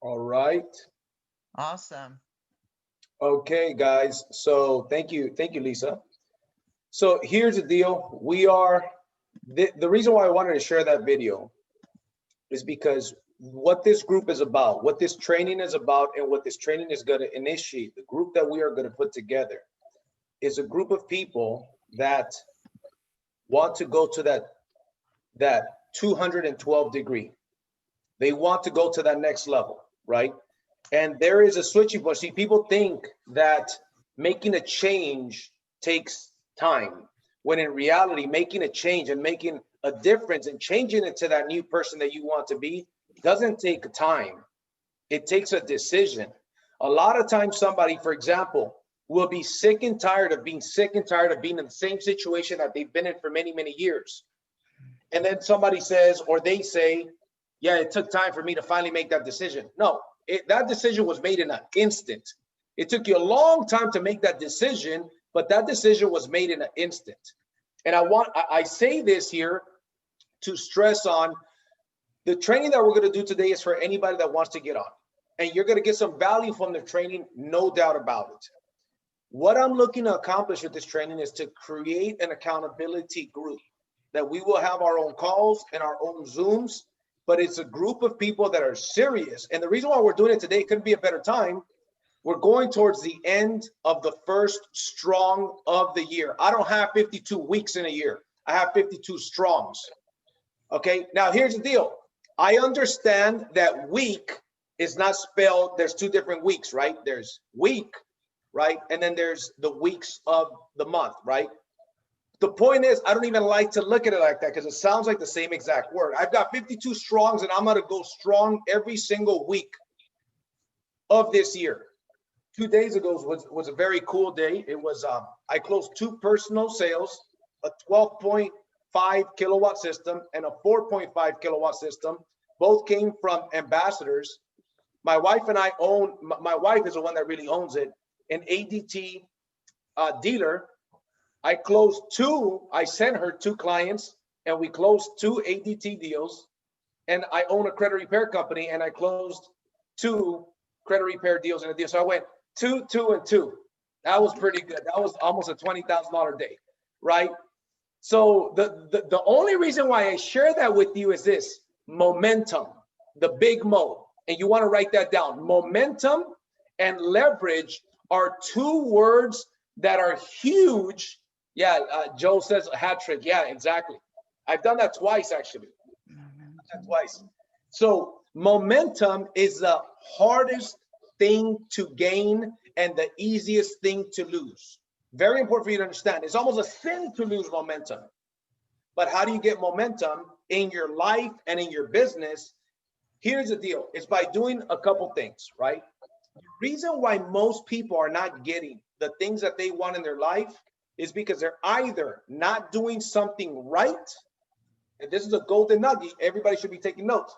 All right. Awesome. Okay, guys. So thank you, Lisa. So here's the deal. We are the reason why I wanted to share that video is because what this group is about, what this training is about, and what this training is going to initiate, the group that we are going to put together is a group of people that want to go to that 212 degree. They want to go to that next level, right? And there is a switching point. See, people think that making a change takes time, when in reality, making a change and making a difference and changing into that new person that you want to be doesn't take time. It takes a decision. A lot of times somebody, for example, will be sick and tired of being sick and tired of being in the same situation that they've been in for many, many years. And then somebody says, or they say, yeah, it took time for me to finally make that decision. No, that decision was made in an instant. It took you a long time to make that decision, but that decision was made in an instant. And I say this here to stress on the training that we're going to do today is for anybody that wants to get on. And you're going to get some value from the training, no doubt about it. What I'm looking to accomplish with this training is to create an accountability group that we will have our own calls and our own Zooms, but it's a group of people that are serious. And the reason why we're doing it today, couldn't be a better time. We're going towards the end of the first strong of the year. I don't have 52 weeks in a year. I have 52 strongs. Okay, now here's the deal. I understand that week is not spelled, there's two different weeks, right? There's week, right? And then there's the weeks of the month, right? The point is, I don't even like to look at it like that because it sounds like the same exact word. I've got 52 strongs and I'm going to go strong every single week of this year. 2 days ago was a very cool day. It was, I closed 2 personal sales, a 12.5 kilowatt system and a 4.5 kilowatt system. Both came from ambassadors. My wife and I own, my wife is the one that really owns it, an ADT dealer. I closed 2, I sent her 2 clients and we closed 2 ADT deals. And I own a credit repair company and I closed 2 credit repair deals in a deal. So I went 2, 2, and 2. That was pretty good. That was almost a $20,000 day, right? So the only reason why I share that with you is this: momentum, the big mo. And you want to write that down. Momentum and leverage are 2 words that are huge. Yeah, Joe says a hat trick. Yeah, exactly. I've done that twice, actually. Twice. So momentum is the hardest thing to gain and the easiest thing to lose. Very important for you to understand. It's almost a sin to lose momentum. But how do you get momentum in your life and in your business? Here's the deal. It's by doing a couple things, right? The reason why most people are not getting the things that they want in their life is because they're either not doing something right, and this is a golden nugget, everybody should be taking notes.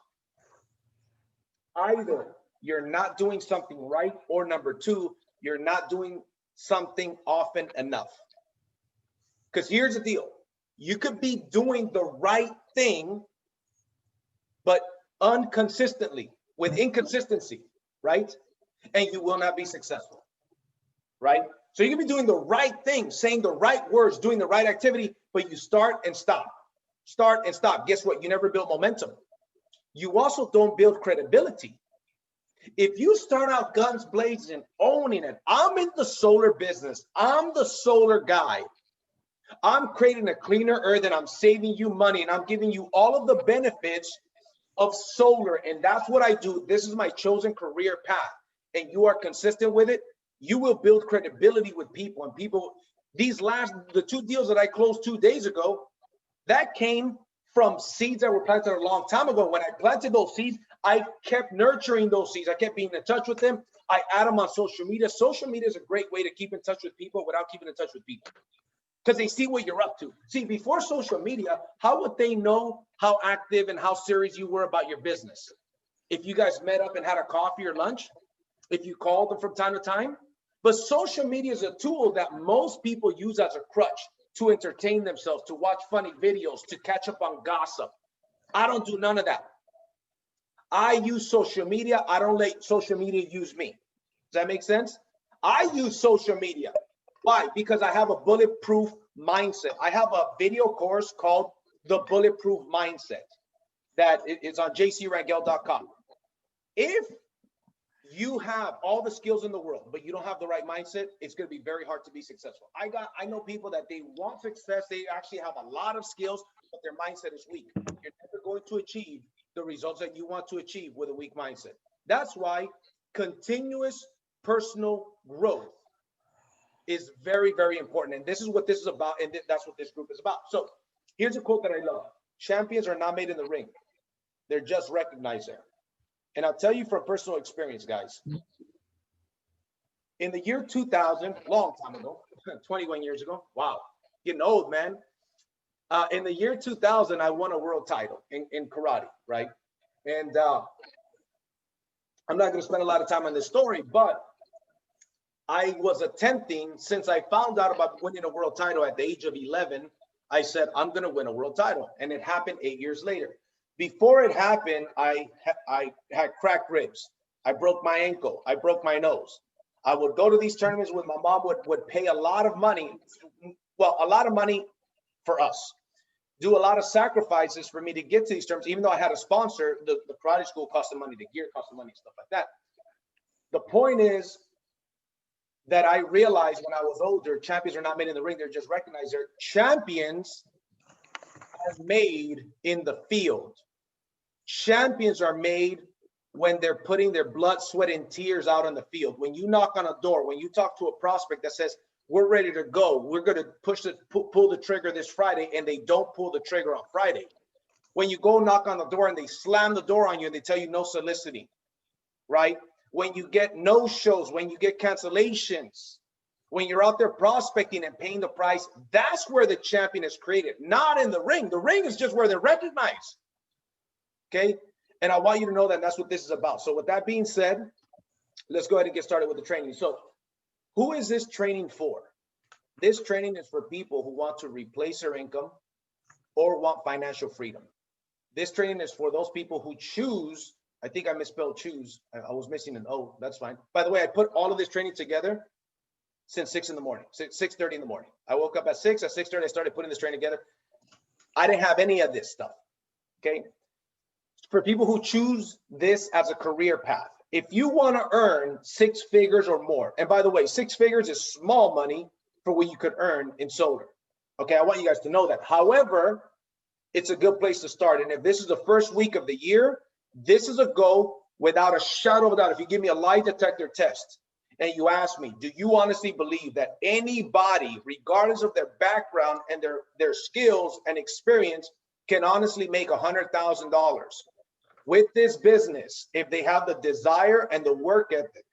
Either you're not doing something right, or number 2, you're not doing something often enough. Because here's the deal. You could be doing the right thing, but inconsistently, with inconsistency, right? And you will not be successful, right? So you can be doing the right thing, saying the right words, doing the right activity, but you start and stop. Start and stop. Guess what? You never build momentum. You also don't build credibility. If you start out guns blazing, owning it, I'm in the solar business, I'm the solar guy, I'm creating a cleaner earth and I'm saving you money and I'm giving you all of the benefits of solar, and that's what I do. This is my chosen career path, and you are consistent with it, you will build credibility with people. And people, the 2 deals that I closed 2 days ago, that came from seeds that were planted a long time ago. When I planted those seeds, I kept nurturing those seeds. I kept being in touch with them. I add them on social media. Social media is a great way to keep in touch with people without keeping in touch with people, because they see what you're up to. See, before social media, how would they know how active and how serious you were about your business? If you guys met up and had a coffee or lunch, if you called them from time to time. But social media is a tool that most people use as a crutch to entertain themselves, to watch funny videos, to catch up on gossip. I don't do none of that. I use social media. I don't let social media use me. Does that make sense? I use social media. Why? Because I have a bulletproof mindset. I have a video course called The Bulletproof Mindset that is on jcrangel.com. If you have all the skills in the world, but you don't have the right mindset, it's going to be very hard to be successful. I know people that they want success. They actually have a lot of skills, but their mindset is weak. You're never going to achieve the results that you want to achieve with a weak mindset. That's why continuous personal growth is very, very important. And this is what this is about. And that's what this group is about. So here's a quote that I love. Champions are not made in the ring. They're just recognized there. And I'll tell you from personal experience, guys. In the year 2000, long time ago, 21 years ago. Wow, getting old, man. In the year 2000, I won a world title in karate, right? And I'm not going to spend a lot of time on this story, but I was attempting, since I found out about winning a world title at the age of 11, I said, I'm going to win a world title. And it happened 8 years later. Before it happened, I had cracked ribs. I broke my ankle. I broke my nose. I would go to these tournaments with my mom would pay a lot of money. Well, a lot of money for us. Do a lot of sacrifices for me to get to these tournaments, even though I had a sponsor. The karate school cost the money, the gear cost the money, stuff like that. The point is that I realized when I was older, champions are not made in the ring. They're just recognized. They're champions are made in the field. Champions are made when they're putting their blood, sweat, and tears out on the field. When you knock on a door, when you talk to a prospect that says, we're ready to go, we're going to pull the trigger this Friday, and they don't pull the trigger on Friday. When you go knock on the door and they slam the door on you and they tell you no soliciting, right? When you get no shows, when you get cancellations, when you're out there prospecting and paying the price, that's where the champion is created, not in the ring. The ring is just where they're recognized. Okay. And I want you to know that that's what this is about. So with that being said, let's go ahead and get started with the training. So who is this training for? This training is for people who want to replace their income or want financial freedom. This training is for those people who choose. I think I misspelled choose. I was missing an O. That's fine. By the way, I put all of this training together since 6 in the morning, 6:30 in the morning. I woke up at 6. At 6:30, I started putting this training together. I didn't have any of this stuff. Okay. For people who choose this as a career path, if you want to earn 6 figures or more, and by the way, 6 figures is small money for what you could earn in solar. Okay, I want you guys to know that. However, it's a good place to start. And if this is the first week of the year, this is a go without a shadow of a doubt. If you give me a lie detector test and you ask me, do you honestly believe that anybody, regardless of their background and their skills and experience, can honestly make $100,000 with this business if they have the desire and the work ethic?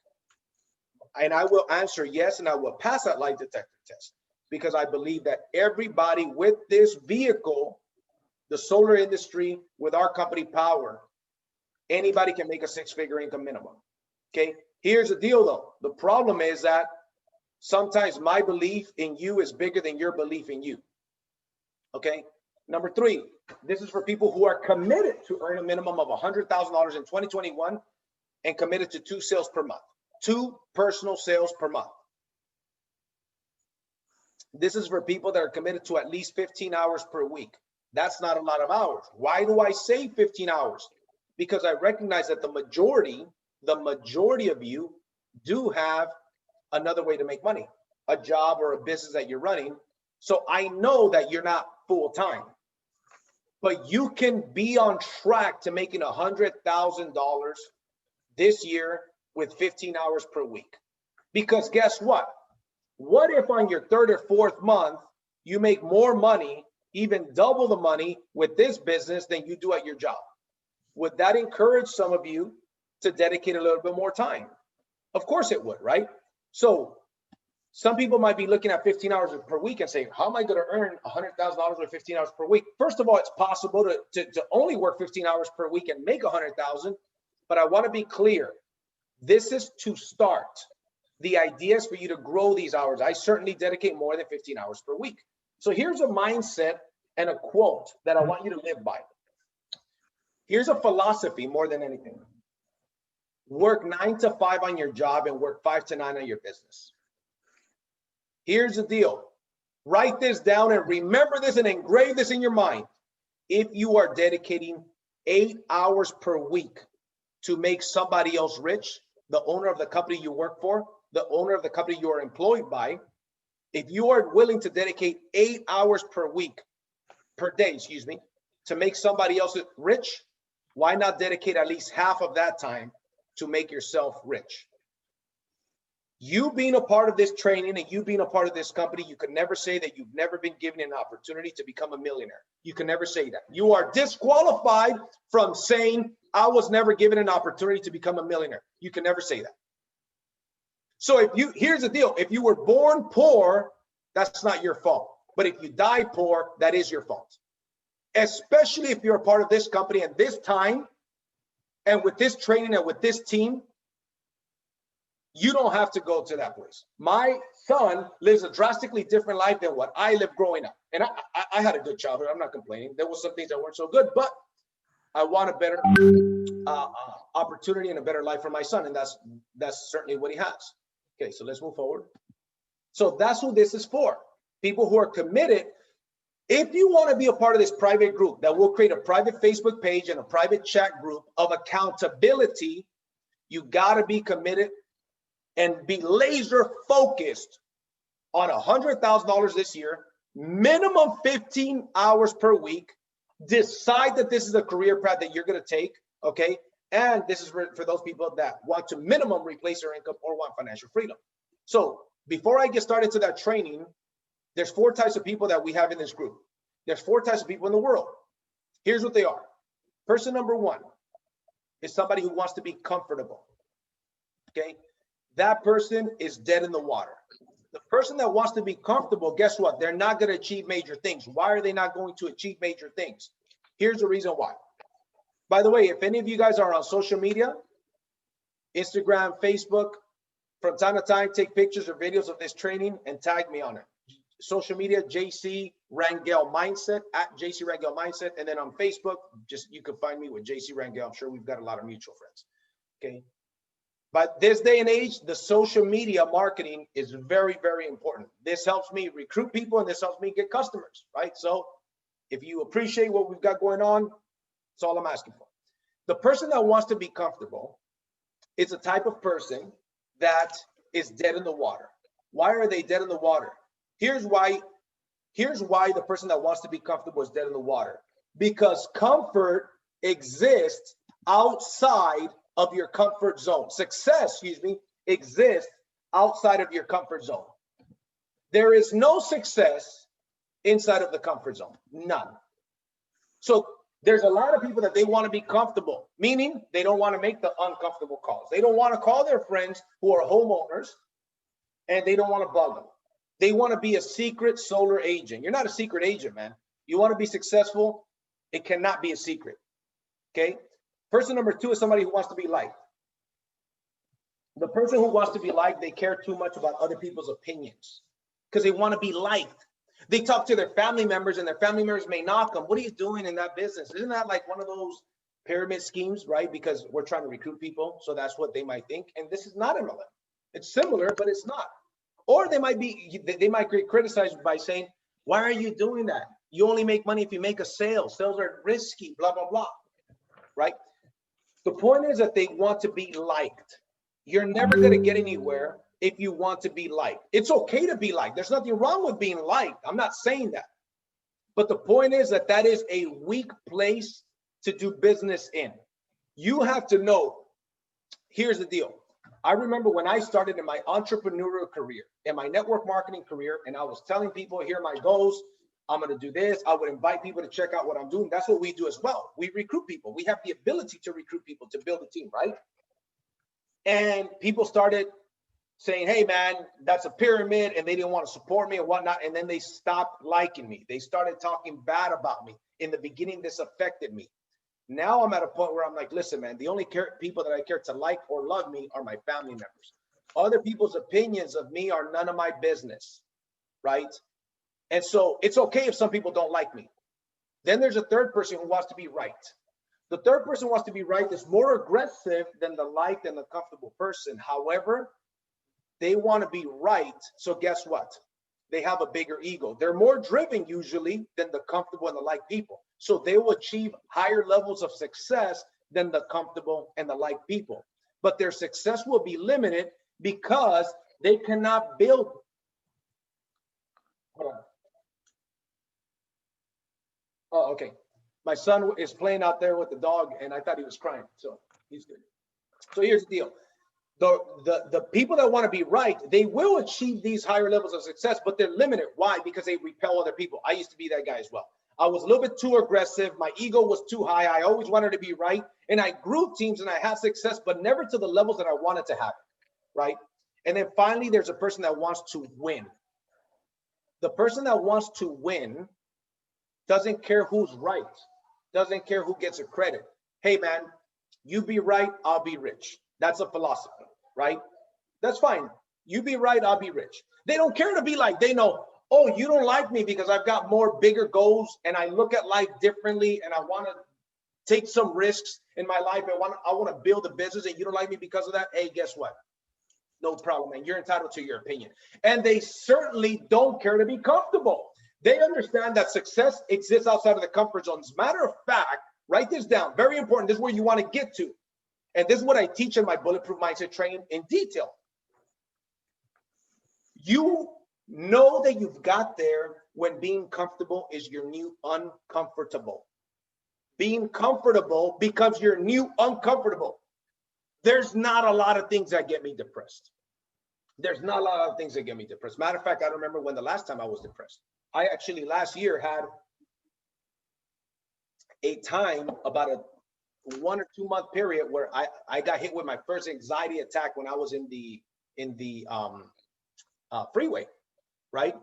And I will answer yes, and I will pass that lie detector test, because I believe that everybody with this vehicle, the solar industry, with our company Powur, anybody can make a 6-figure income minimum. Okay, here's the deal though. The problem is that sometimes my belief in you is bigger than your belief in you. Okay. Number 3, this is for people who are committed to earn a minimum of $100,000 in 2021 and committed to 2 sales per month, 2 personal sales per month. This is for people that are committed to at least 15 hours per week. That's not a lot of hours. Why do I say 15 hours? Because I recognize that the majority of you do have another way to make money, a job or a business that you're running. So I know that you're not full time, but you can be on track to making $100,000 this year with 15 hours per week. Because guess what? What if on your 3rd or 4th month, you make more money, even double the money with this business than you do at your job? Would that encourage some of you to dedicate a little bit more time? Of course it would, right? So some people might be looking at 15 hours per week and saying, how am I going to earn $100,000 with 15 hours per week? First of all, it's possible to only work 15 hours per week and make 100,000. But I want to be clear. This is to start. The idea is for you to grow these hours. I certainly dedicate more than 15 hours per week. So here's a mindset and a quote that I want you to live by. Here's a philosophy more than anything. Work 9 to 5 on your job and work 5 to 9 on your business. Here's the deal. Write this down and remember this and engrave this in your mind. If you are dedicating 8 hours per week to make somebody else rich, the owner of the company you work for, the owner of the company you are employed by, if you are willing to dedicate 8 hours per day, to make somebody else rich, why not dedicate at least half of that time to make yourself rich? You being a part of this training and you being a part of this company, you can never say that you've never been given an opportunity to become a millionaire. You can never say that. You are disqualified from saying, I was never given an opportunity to become a millionaire. You can never say that. So here's the deal. If you were born poor, that's not your fault. But if you die poor, that is your fault. Especially if you're a part of this company and this time, and with this training and with this team, you don't have to go to that place. My son lives a drastically different life than what I lived growing up. And I had a good childhood. I'm not complaining. There was some things that weren't so good, but I want a better opportunity and a better life for my son. And that's certainly what he has. Okay, so let's move forward. So that's who this is for. People who are committed. If you want to be a part of this private group that will create a private Facebook page and a private chat group of accountability, you got to be committed and be laser focused on $100,000 this year, minimum 15 hours per week. Decide that this is a career path that you're going to take, okay? And this is for those people that want to minimum replace their income or want financial freedom. So before I get started to that training, there's 4 types of people that we have in this group. There's 4 types of people in the world. Here's what they are. Person number 1 is somebody who wants to be comfortable, okay? That person is dead in the water. The person that wants to be comfortable, guess what? They're not going to achieve major things. Why are they not going to achieve major things? Here's the reason why. By the way, if any of you guys are on social media, Instagram, Facebook, from time to time, take pictures or videos of this training and tag me on it. Social media, JC Rangel Mindset, at JC Rangel Mindset. And then on Facebook, you can find me with JC Rangel. I'm sure we've got a lot of mutual friends. Okay. But this day and age, the social media marketing is very, very important. This helps me recruit people and this helps me get customers, right? So if you appreciate what we've got going on, that's all I'm asking for. The person that wants to be comfortable is a type of person that is dead in the water. Why are they dead in the water? Here's why the person that wants to be comfortable is dead in the water. Because comfort exists outside of your comfort zone. Success, exists outside of your comfort zone. There is no success inside of the comfort zone, none. So there's a lot of people that they want to be comfortable, meaning they don't want to make the uncomfortable calls. They don't want to call their friends who are homeowners and they don't want to bug them. They want to be a secret solar agent. You're not a secret agent, man. You want to be successful, it cannot be a secret, okay? Person number 2 is somebody who wants to be liked. The person who wants to be liked, they care too much about other people's opinions because they want to be liked. They talk to their family members and their family members may knock them. What are you doing in that business? Isn't that like one of those pyramid schemes, right? Because we're trying to recruit people. So that's what they might think. And this is not MLM. It's similar, but it's not. Or they might get criticized by saying, why are you doing that? You only make money if you make a sale. Sales are risky, blah, blah, blah, right? The point is that they want to be liked. You're never going to get anywhere if you want to be liked. It's okay to be liked. There's nothing wrong with being liked. I'm not saying that. But the point is that that is a weak place to do business in. You have to know, here's the deal. I remember when I started in my entrepreneurial career, in my network marketing career, and I was telling people, here are my goals. I'm going to do this. I would invite people to check out what I'm doing. That's what we do as well. We recruit people. We have the ability to recruit people, to build a team, right? And people started saying, hey, man, that's a pyramid, and they didn't want to support me and whatnot. And then they stopped liking me. They started talking bad about me. In the beginning, this affected me. Now I'm at a point where I'm like, listen, man, the only people that I care to like or love me are my family members. Other people's opinions of me are none of my business, right? And so it's okay if some people don't like me. Then there's a third person who wants to be right. The third person wants to be right is more aggressive than the liked and the comfortable person. However, they want to be right. So guess what? They have a bigger ego. They're more driven usually than the comfortable and the liked people. So they will achieve higher levels of success than the comfortable and the liked people. But their success will be limited because they cannot build. Hold on. Oh, okay. My son is playing out there with the dog, and I thought he was crying, so he's good. So here's the deal. The people that want to be right, they will achieve these higher levels of success, but they're limited. Why? Because they repel other people. I used to be that guy as well. I was a little bit too aggressive. My ego was too high. I always wanted to be right. And I grew teams and I had success, but never to the levels that I wanted to have, right? And then finally, there's a person that wants to win. The person that wants to win doesn't care who's right, doesn't care who gets a credit. Hey, man, you be right, I'll be rich. That's a philosophy, right? That's fine. You be right, I'll be rich. They don't care to be like, they know, oh, you don't like me because I've got more bigger goals and I look at life differently and I want to take some risks in my life. I want to build a business and you don't like me because of that. Hey, guess what? No problem, man. You're entitled to your opinion. And they certainly don't care to be comfortable. They understand that success exists outside of the comfort zone. As a matter of fact, write this down. Very important. This is where you want to get to. And this is what I teach in my Bulletproof Mindset training in detail. You know that you've got there when being comfortable is your new uncomfortable. Being comfortable becomes your new uncomfortable. There's not a lot of things that get me depressed. There's not a lot of things that get me depressed. Matter of fact, I don't remember when the last time I was depressed. I actually last year had a time, about a 1 or 2 month period, where I got hit with my first anxiety attack when I was in the freeway, right?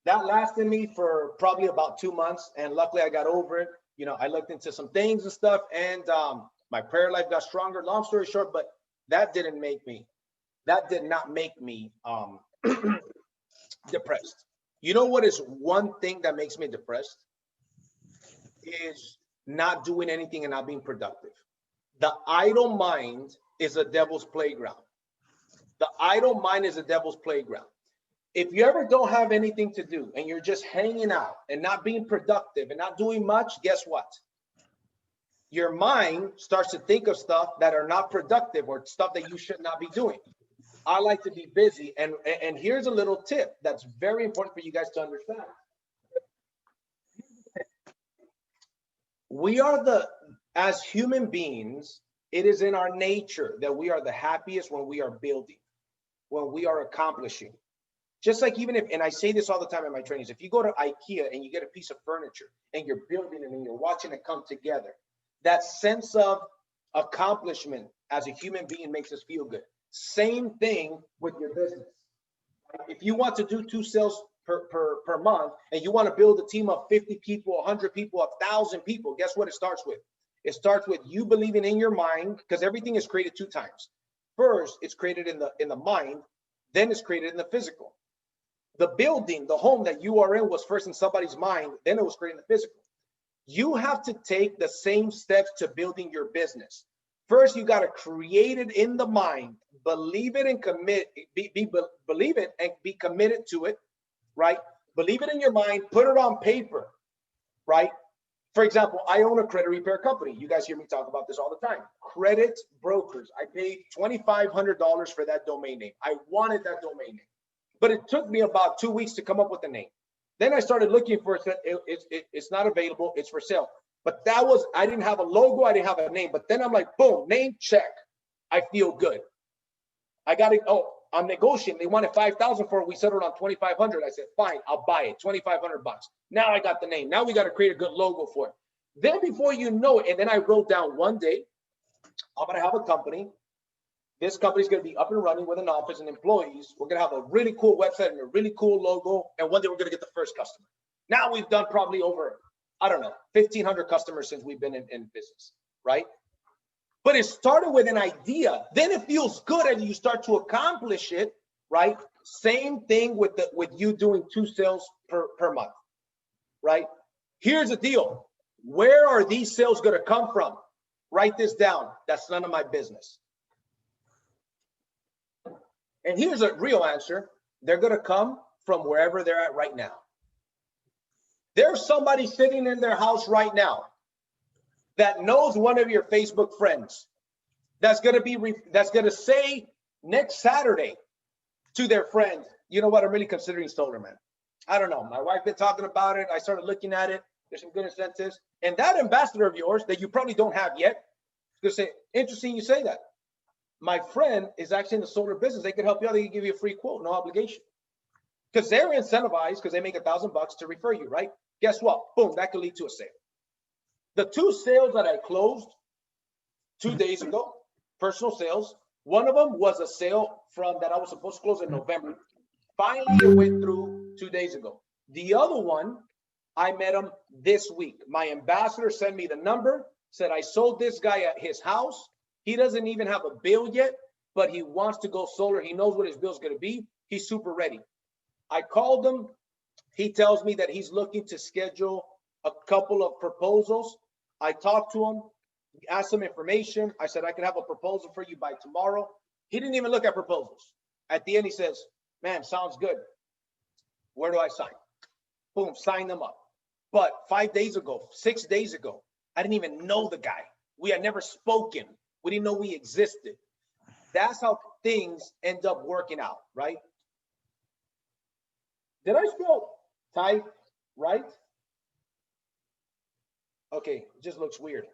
That lasted me for probably about 2 months, and luckily I got over it. You know, I looked into some things and stuff, and my prayer life got stronger. Long story short, but that did not make me depressed. You know what is one thing that makes me depressed? Is not doing anything and not being productive. The idle mind is a devil's playground. The idle mind is a devil's playground. If you ever don't have anything to do and you're just hanging out and not being productive and not doing much, guess what? Your mind starts to think of stuff that are not productive or stuff that you should not be doing. I like to be busy. And here's a little tip that's very important for you guys to understand. We are as human beings, it is in our nature that we are the happiest when we are building, when we are accomplishing. Just like even if, and I say this all the time in my trainings, if you go to IKEA and you get a piece of furniture and you're building it and you're watching it come together, that sense of accomplishment as a human being makes us feel good. Same thing with your business. If you want to do 2 sales per month and you want to build a team of 50 people, 100 people, 1,000 people, guess what it starts with? It starts with you believing in your mind, because everything is created 2 times. First, it's created in the mind, then it's created in the physical. The building, the home that you are in was first in somebody's mind, then it was created in the physical. You have to take the same steps to building your business. First, you got to create it in the mind, believe it and commit, believe it and be committed to it, right? Believe it in your mind, put it on paper, right? For example, I own a credit repair company. You guys hear me talk about this all the time. Credit brokers. I paid $2,500 for that domain name. I wanted that domain name, but it took me about 2 weeks to come up with a name. Then I started looking for it. It's not available. It's for sale. But I didn't have a logo. I didn't have a name. But then I'm like, boom, name check. I feel good. I got it. Oh, I'm negotiating. They wanted $5,000 for it. We settled on $2,500. I said, fine, I'll buy it. $2,500 bucks. Now I got the name. Now we got to create a good logo for it. Then before you know it, and then I wrote down one day, I'm going to have a company. This company is going to be up and running with an office and employees. We're going to have a really cool website and a really cool logo. And one day we're going to get the first customer. Now we've done probably over, I don't know, 1,500 customers since we've been in business, right? But it started with an idea. Then it feels good and you start to accomplish it, right? Same thing with you doing 2 sales per month, right? Here's the deal. Where are these sales going to come from? Write this down. That's none of my business. And here's a real answer. They're going to come from wherever they're at right now. There's somebody sitting in their house right now that knows one of your Facebook friends that's going to say next Saturday to their friend, you know what, I'm really considering solar, man. I don't know. My wife been talking about it. I started looking at it. There's some good incentives. And that ambassador of yours that you probably don't have yet is going to say, interesting you say that. My friend is actually in the solar business. They can help you out. They can give you a free quote, no obligation. Because they're incentivized because they make $1,000 to refer you, right? Guess what? Boom, that could lead to a sale. The 2 sales that I closed 2 days ago, personal sales, one of them was a sale from that I was supposed to close in November. Finally, it went through 2 days ago. The other one, I met him this week. My ambassador sent me the number, said I sold this guy at his house. He doesn't even have a bill yet, but he wants to go solar. He knows what his bill is going to be. He's super ready. I called him. He tells me that he's looking to schedule a couple of proposals. I talked to him, asked some information. I said, I can have a proposal for you by tomorrow. He didn't even look at proposals. At the end, he says, man, sounds good. Where do I sign? Boom, sign them up. But 5 days ago, 6 days ago, I didn't even know the guy. We had never spoken. We didn't know we existed. That's how things end up working out, right? Did I spell type right? Okay, it just looks weird.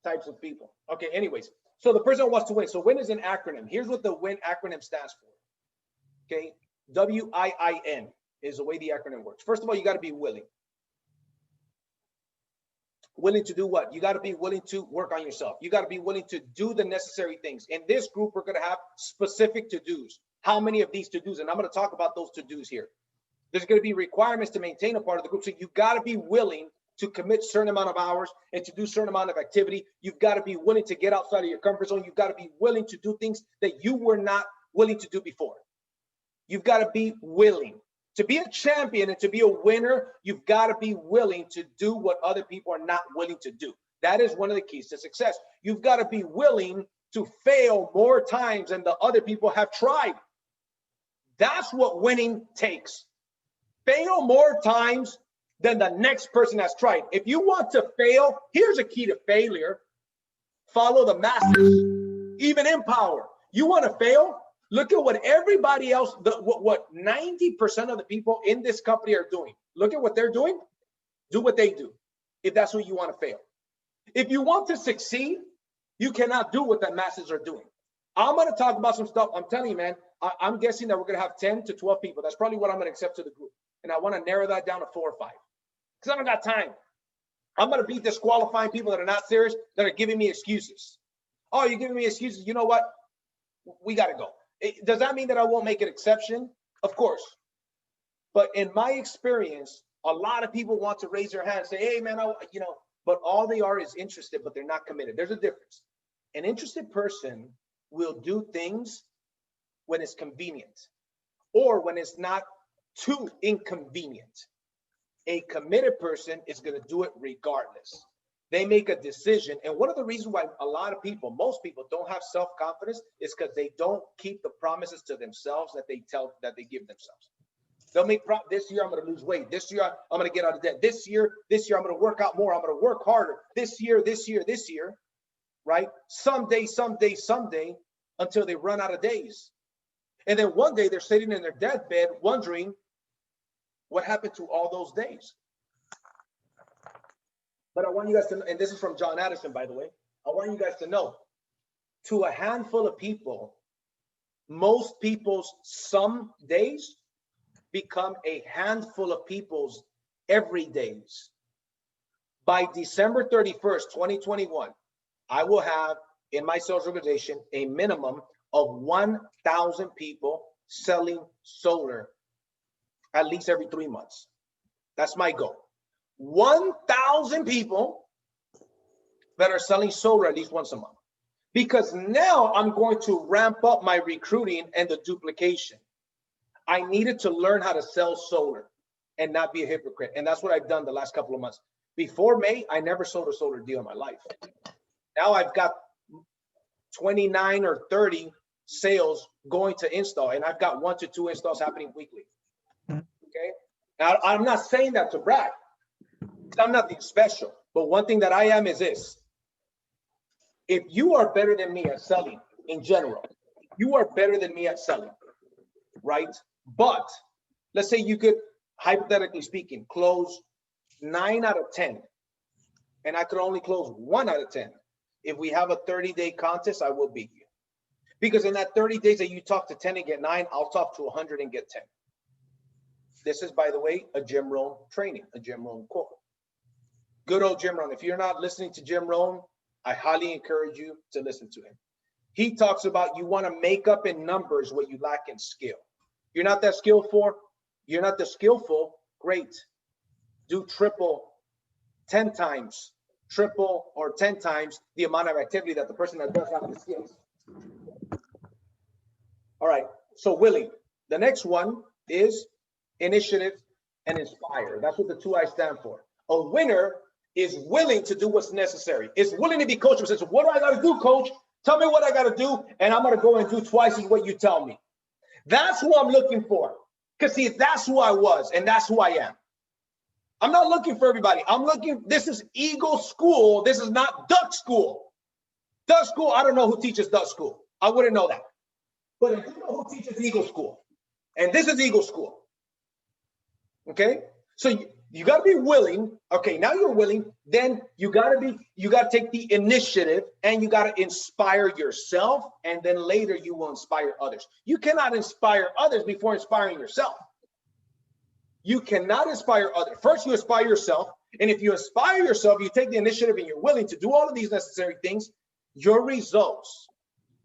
Types of people. Okay, anyways. So the person wants to win. So win is an acronym. Here's what the win acronym stands for. Okay, WIIN is the way the acronym works. First of all, you got to be willing. Willing to do what? You got to be willing to work on yourself. You got to be willing to do the necessary things. In this group, we're going to have specific to-dos. How many of these to-dos? And I'm going to talk about those to-dos here. There's going to be requirements to maintain a part of the group. So you got to be willing to commit a certain amount of hours and to do a certain amount of activity. You've got to be willing to get outside of your comfort zone. You've got to be willing to do things that you were not willing to do before. You've got to be willing. To be a champion and to be a winner, you've got to be willing to do what other people are not willing to do. That is one of the keys to success. You've got to be willing to fail more times than the other people have tried. That's what winning takes. Fail more times than the next person has tried. If you want to fail, here's a key to failure. Follow the masters, even in power. You want to fail? Look at what everybody else, what 90% of the people in this company are doing. Look at what they're doing. Do what they do, if that's what you want to fail. If you want to succeed, you cannot do what the masses are doing. I'm going to talk about some stuff. I'm telling you, man, I'm guessing that we're going to have 10 to 12 people. That's probably what I'm going to accept to the group. And I want to narrow that down to 4 or 5 because I don't got time. I'm going to be disqualifying people that are not serious, that are giving me excuses. Oh, you're giving me excuses. You know what? We got to go. Does that mean that I won't make an exception? Of course. But in my experience, a lot of people want to raise their hand and say, hey, man, but all they are is interested, but they're not committed. There's a difference. An interested person will do things when it's convenient or when it's not too inconvenient. A committed person is going to do it regardless. They make a decision. And one of the reasons why a lot of people, most people don't have self-confidence is because they don't keep the promises to themselves that they give themselves. They'll make this year I'm going to lose weight. This year I'm going to get out of debt. This year I'm going to work out more. I'm going to work harder. This year, right? Someday, until they run out of days. And then one day they're sitting in their deathbed wondering what happened to all those days. But I want you guys to know, and this is from John Addison, by the way, I want you guys to know, to a handful of people, most people's some days become a handful of people's every days. By December 31st, 2021, I will have in my sales organization a minimum of 1,000 people selling solar at least every 3 months. That's my goal. 1,000 people that are selling solar at least once a month. Because now I'm going to ramp up my recruiting and the duplication. I needed to learn how to sell solar and not be a hypocrite. And that's what I've done the last couple of months. Before May, I never sold a solar deal in my life. Now I've got 29 or 30 sales going to install, and I've got 1 to 2 installs happening weekly. Okay. Now, I'm not saying that to brag. I'm nothing special, but one thing that I am is this. If you are better than me at selling in general, you are better than me at selling, right? But let's say you could, hypothetically speaking, close 9 out of 10, and I could only close 1 out of 10. If we have a 30-day contest, I will beat you. Because in that 30 days that you talk to 10 and get 9, I'll talk to 100 and get 10. This is, by the way, a Jim Rohn training, a Jim Rohn quote. Good old Jim Rohn. If you're not listening to Jim Rohn, I highly encourage you to listen to him. He talks about you want to make up in numbers what you lack in skill. You're not that skillful. You're not the skillful. Great. Do triple 10 times, triple or 10 times the amount of activity that the person that does have the skills. All right. So willing. The next one is initiative and inspire. That's what the 2 I stand for. A winner is willing to do what's necessary. Is willing to be coachable. Says, what do I got to do, coach? Tell me what I got to do, and I'm going to go and do twice as what you tell me. That's who I'm looking for. Because see, that's who I was, and that's who I am. I'm not looking for everybody. I'm looking, this is Eagle School. This is not Duck School. Duck School, I don't know who teaches Duck School. I wouldn't know that. But I do know who teaches Eagle School. And this is Eagle School. Okay? So you got to be willing. Okay, now you're willing. Then you got to take the initiative, and you got to inspire yourself, and then later you will inspire others. You cannot inspire others before inspiring yourself. You cannot inspire others. First, you inspire yourself. And if you inspire yourself, you take the initiative and you're willing to do all of these necessary things, your results,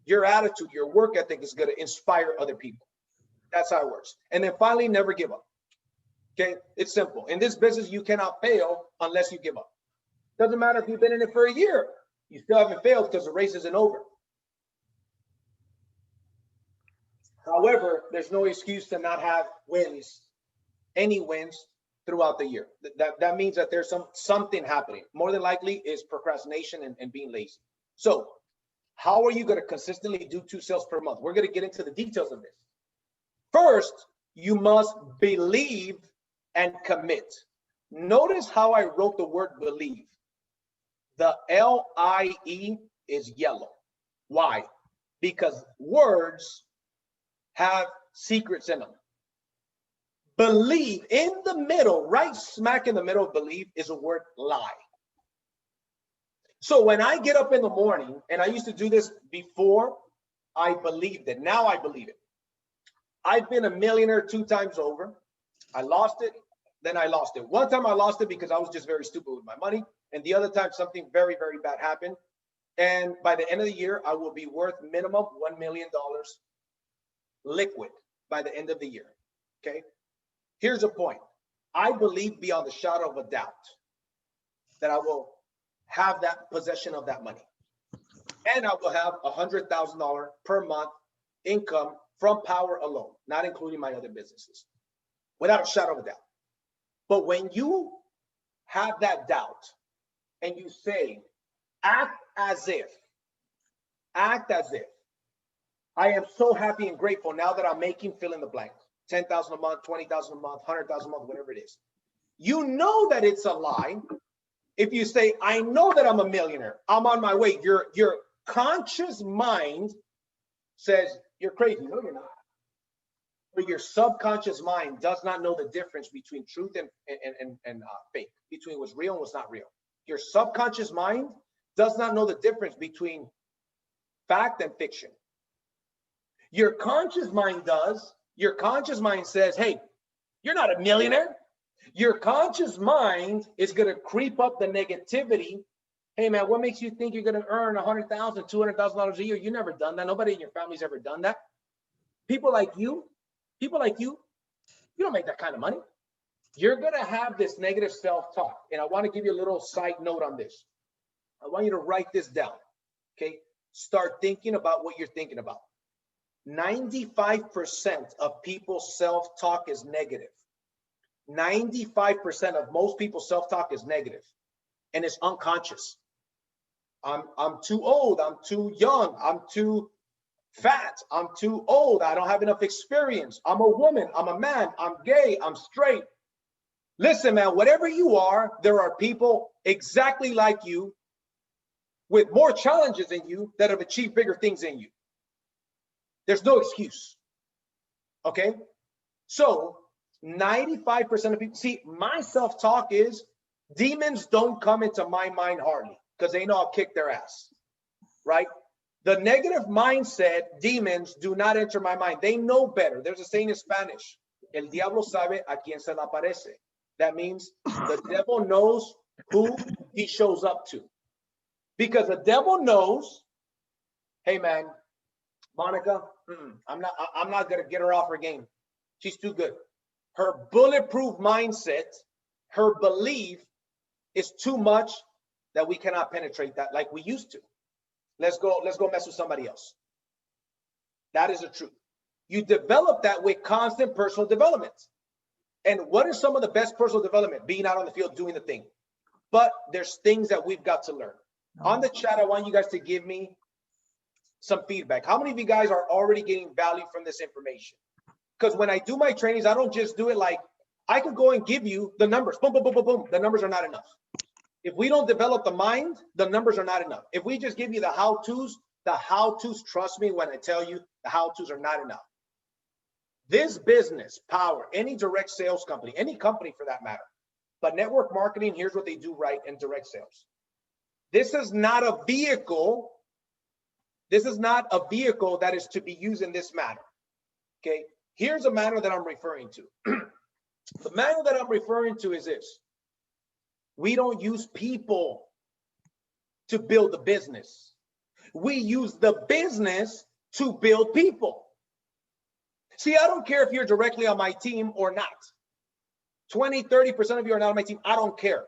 your attitude, your work ethic is going to inspire other people. That's how it works. And then finally, never give up. Okay, it's simple. In this business, you cannot fail unless you give up. Doesn't matter if you've been in it for a year. You still haven't failed because the race isn't over. However, there's no excuse to not have wins, any wins throughout the year. That means that there's something happening. More than likely is procrastination and being lazy. So how are you going to consistently do 2 sales per month? We're going to get into the details of this. First, you must believe and commit. Notice how I wrote the word believe. The L-I-E is yellow. Why? Because words have secrets in them. Believe, in the middle, right smack in the middle of believe, is a word lie. So when I get up in the morning, and I used to do this before I believed it, now I believe it. I've been a millionaire 2 times over. I lost it, then I lost it. One time I lost it because I was just very stupid with my money. And the other time something very, very bad happened. And by the end of the year, I will be worth minimum $1 million liquid by the end of the year. Okay. Here's a point. I believe beyond the shadow of a doubt that I will have that possession of that money. And I will have $100,000 per month income from Powur alone, not including my other businesses, without a shadow of a doubt. But when you have that doubt and you say, act as if, I am so happy and grateful now that I'm making fill in the blank, 10,000 a month, 20,000 a month, 100,000 a month, whatever it is. You know that it's a lie. If you say, I know that I'm a millionaire, I'm on my way. Your conscious mind says, you're crazy. No, you're not. But your subconscious mind does not know the difference between truth and fake, between what's real and what's not real. Your subconscious mind does not know the difference between fact and fiction. Your conscious mind does. Your conscious mind says, hey, you're not a millionaire. Your conscious mind is going to creep up the negativity. Hey, man, what makes you think you're going to earn $100,000, $200,000 a year? You've never done that. Nobody in your family's ever done that. People like you, you don't make that kind of money. You're going to have this negative self-talk. And I want to give you a little side note on this. I want you to write this down. Okay. Start thinking about what you're thinking about. 95% of people's self-talk is negative. 95% of most people's self-talk is negative, and it's unconscious. I'm too old. I'm too young. I'm too fat. I'm too old. I don't have enough experience. I'm a woman. I'm a man. I'm gay. I'm straight. Listen, man, whatever you are, there are people exactly like you with more challenges than you that have achieved bigger things than you. There's no excuse. Okay? So 95% of people, see, my self-talk is demons don't come into my mind hardly because they know I'll kick their ass, right? The negative mindset, demons do not enter my mind. They know better. There's a saying in Spanish, el diablo sabe a quien se le aparece. That means the devil knows who he shows up to. Because the devil knows, hey man, Monica, I'm not gonna get her off her game. She's too good. Her bulletproof mindset, her belief is too much that we cannot penetrate that like we used to. Let's go mess with somebody else. That is the truth. You develop that with constant personal development. And what is some of the best personal development? Being out on the field, doing the thing. But there's things that we've got to learn. On the chat, I want you guys to give me some feedback. How many of you guys are already getting value from this information? Because when I do my trainings, I don't just do it like, I could go and give you the numbers. Boom, boom, boom, boom, boom. The numbers are not enough. If we don't develop the mind, the numbers are not enough. If we just give you the how-tos, trust me when I tell you, the how-tos are not enough. This business, Powur, any direct sales company, any company for that matter, but network marketing, here's what they do right in direct sales. This is not a vehicle. This is not a vehicle that is to be used in this manner. Okay, here's a manner that I'm referring to. The manner that I'm referring to is this. We don't use people to build the business. We use the business to build people. See, I don't care if you're directly on my team or not. 20, 30% of you are not on my team. I don't care.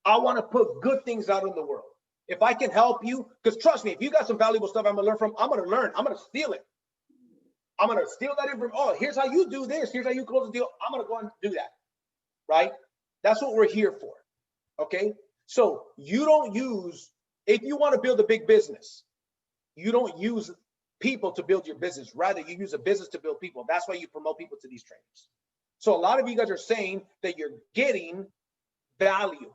I want to put good things out in the world. If I can help you, because trust me, if you got some valuable stuff I'm going to learn from, I'm going to learn. I'm going to steal it. I'm going to steal that information. Oh, here's how you do this. Here's how you close the deal. I'm going to go and do that. Right? That's what we're here for. Okay? So you don't use, if you want to build a big business, you don't use people to build your business. Rather, you use a business to build people. That's why you promote people to these trainings. So a lot of you guys are saying that you're getting value.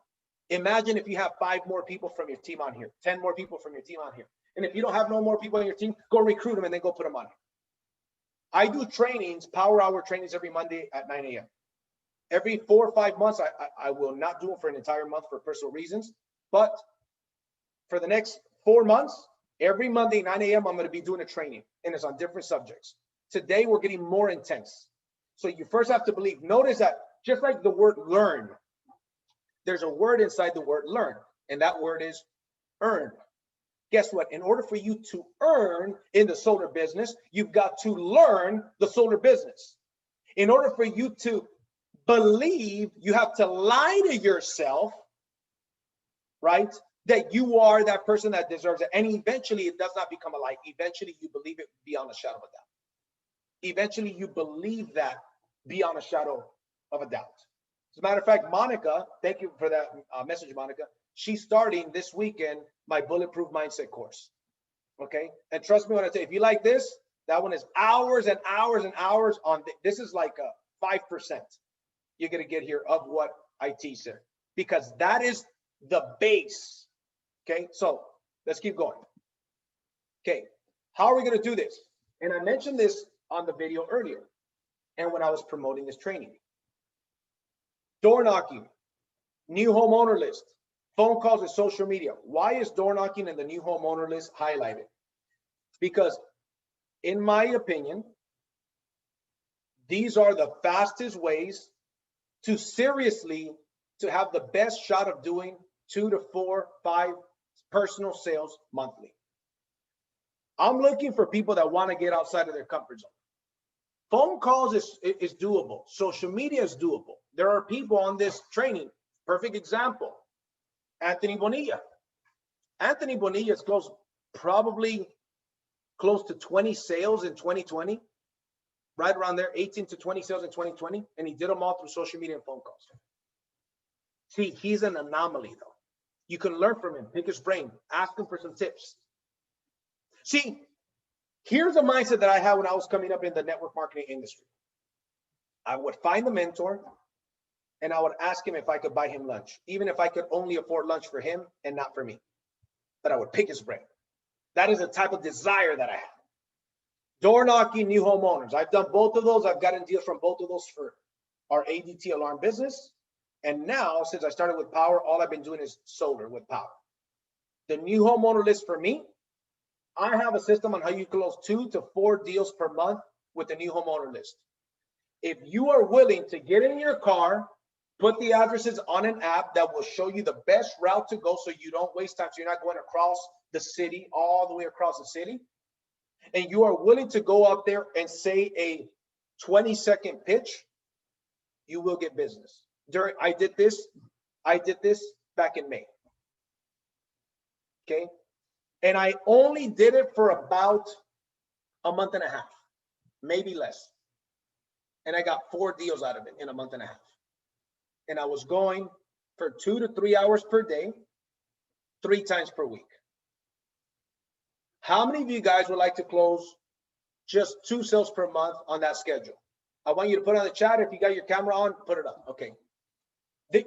Imagine if you have 5 more people from your team on here, 10 more people from your team on here. And if you don't have no more people on your team, go recruit them and then go put them on here. I do trainings, Powur Hour trainings every Monday at 9 a.m. Every 4 or 5 months, I will not do them for an entire month for personal reasons. But for the next 4 months, every Monday, 9 a.m., I'm going to be doing a training. And it's on different subjects. Today, we're getting more intense. So you first have to believe. Notice that just like the word learn, there's a word inside the word learn. And that word is earn. Guess what? In order for you to earn in the solar business, you've got to learn the solar business. In order for you to believe, you have to lie to yourself, right? That you are that person that deserves it. And eventually it does not become a lie. Eventually you believe it beyond a shadow of a doubt. Eventually you believe that beyond a shadow of a doubt. As a matter of fact, Monica, thank you for that message, Monica. She's starting this weekend my Bulletproof Mindset course. Okay. And trust me when I say, if you like this, that one is hours and hours and hours on. This is like a 5% you're going to get here of what I teach there, because that is the base. Okay. So let's keep going. Okay. How are we going to do this? And I mentioned this on the video earlier and when I was promoting this training. Door knocking, new homeowner list, phone calls and social media. Why is door knocking and the new homeowner list highlighted? Because in my opinion, these are the fastest ways to seriously to have the best shot of doing 2 to 4, 5 personal sales monthly. I'm looking for people that want to get outside of their comfort zone. Phone calls is doable. Social media is doable. There are people on this training. Perfect example, Anthony Bonilla. Anthony Bonilla is probably close to 20 sales in 2020, right around there, 18 to 20 sales in 2020, and he did them all through social media and phone calls. See, he's an anomaly though. You can learn from him, pick his brain, ask him for some tips. See, here's the mindset that I had when I was coming up in the network marketing industry. I would find the mentor and I would ask him if I could buy him lunch, even if I could only afford lunch for him and not for me. But I would pick his brain. That is the type of desire that I have. Door knocking, new homeowners. I've done both of those. I've gotten deals from both of those for our ADT alarm business. And now, since I started with Powur, all I've been doing is solar with Powur. The new homeowner list for me, I have a system on how you close 2 to 4 deals per month with the new homeowner list. If you are willing to get in your car, put the addresses on an app that will show you the best route to go so you don't waste time, so you're not going across the city, all the way across the city, and you are willing to go up there and say a 20-second pitch, you will get business. I did this back in May. Okay. And I only did it for about a month and a half, maybe less. And I got 4 deals out of it in a month and a half. And I was going for 2 to 3 hours per day, 3 times per week. How many of you guys would like to close just 2 sales per month on that schedule? I want you to put on the chat. If you got your camera on, put it up. Okay.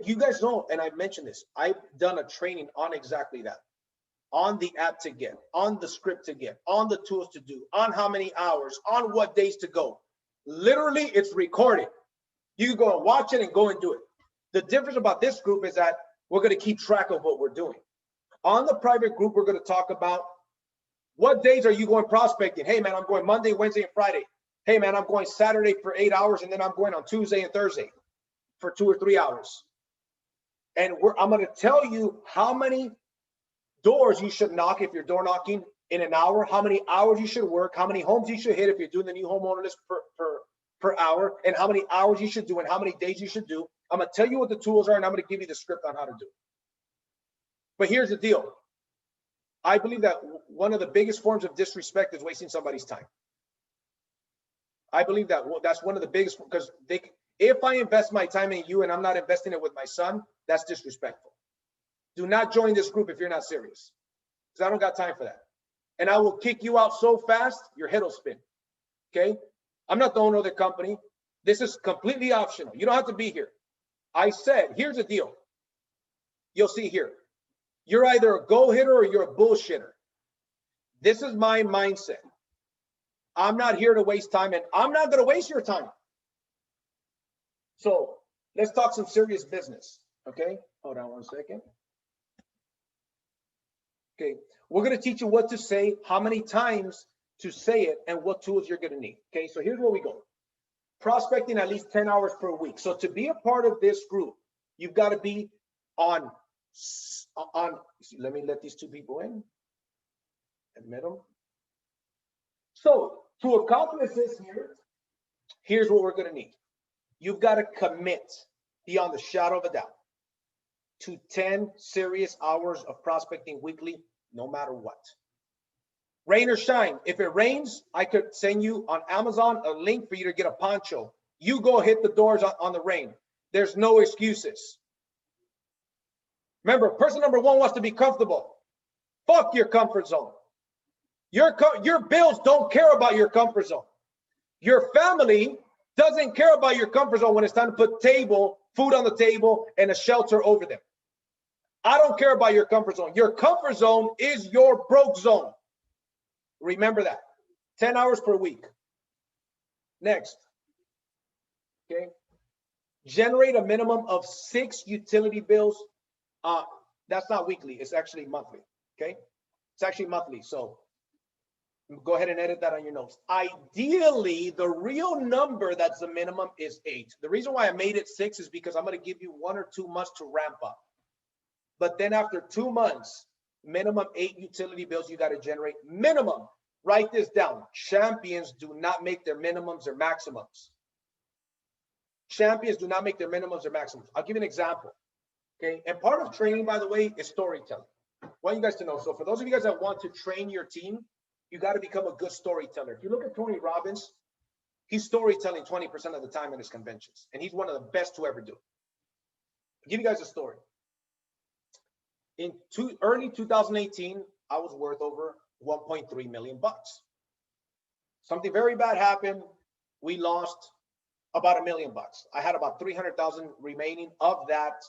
You guys know, and I've mentioned this, I've done a training on exactly that. On the app to get, on the script to get, on the tools to do, on how many hours, on what days to go. Literally, it's recorded. You can go and watch it and go and do it. The difference about this group is that we're going to keep track of what we're doing. On the private group, we're going to talk about what days are you going prospecting. Hey, man, I'm going Monday, Wednesday, and Friday. Hey, man, I'm going Saturday for 8 hours, and then I'm going on Tuesday and Thursday for 2 or 3 hours. And I'm going to tell you how many doors you should knock if you're door knocking in an hour, how many hours you should work, how many homes you should hit if you're doing the new homeowner list per hour, and how many hours you should do and how many days you should do. I'm going to tell you what the tools are, and I'm going to give you the script on how to do it. But here's the deal. I believe that one of the biggest forms of disrespect is wasting somebody's time. I believe that that's one of the biggest, because if I invest my time in you and I'm not investing it with my son, that's disrespectful. Do not join this group if you're not serious, because I don't got time for that. And I will kick you out so fast, your head will spin. Okay? I'm not the owner of the company. This is completely optional. You don't have to be here. I said, here's the deal. You'll see here. You're either a go-hitter or you're a bullshitter. This is my mindset. I'm not here to waste time, and I'm not going to waste your time. So let's talk some serious business. Okay? Hold on one second. Okay, we're going to teach you what to say, how many times to say it, and what tools you're going to need. Okay, so here's where we go. Prospecting at least 10 hours per week. So to be a part of this group, you've got to be on, let me let these 2 people in. Admit them. So to accomplish this here's what we're going to need. You've got to commit beyond the shadow of a doubt to 10 serious hours of prospecting weekly, no matter what. Rain or shine. If it rains, I could send you on Amazon a link for you to get a poncho. You go hit the doors on the rain. There's no excuses. Remember, person number 1 wants to be comfortable. Fuck your comfort zone. Your bills don't care about your comfort zone. Your family doesn't care about your comfort zone when it's time to put food on the table and a shelter over them. I don't care about your comfort zone. Your comfort zone is your broke zone. Remember that. 10 hours per week. Next. Okay. Generate a minimum of 6 utility bills. That's not weekly. It's actually monthly. Okay. It's actually monthly. So go ahead and edit that on your notes. Ideally, the real number that's the minimum is 8. The reason why I made it 6 is because I'm going to give you 1 or 2 months to ramp up. But then after 2 months, minimum 8 utility bills you got to generate. Minimum. Write this down. Champions do not make their minimums or maximums. Champions do not make their minimums or maximums. I'll give you an example. Okay. And part of training, by the way, is storytelling. I want you guys to know. So for those of you guys that want to train your team, you got to become a good storyteller. If you look at Tony Robbins, he's storytelling 20% of the time in his conventions. And he's one of the best to ever do it. I'll give you guys a story. In early 2018, I was worth over 1.3 million bucks. Something very bad happened. We lost about $1 million bucks. I had about 300,000 remaining of that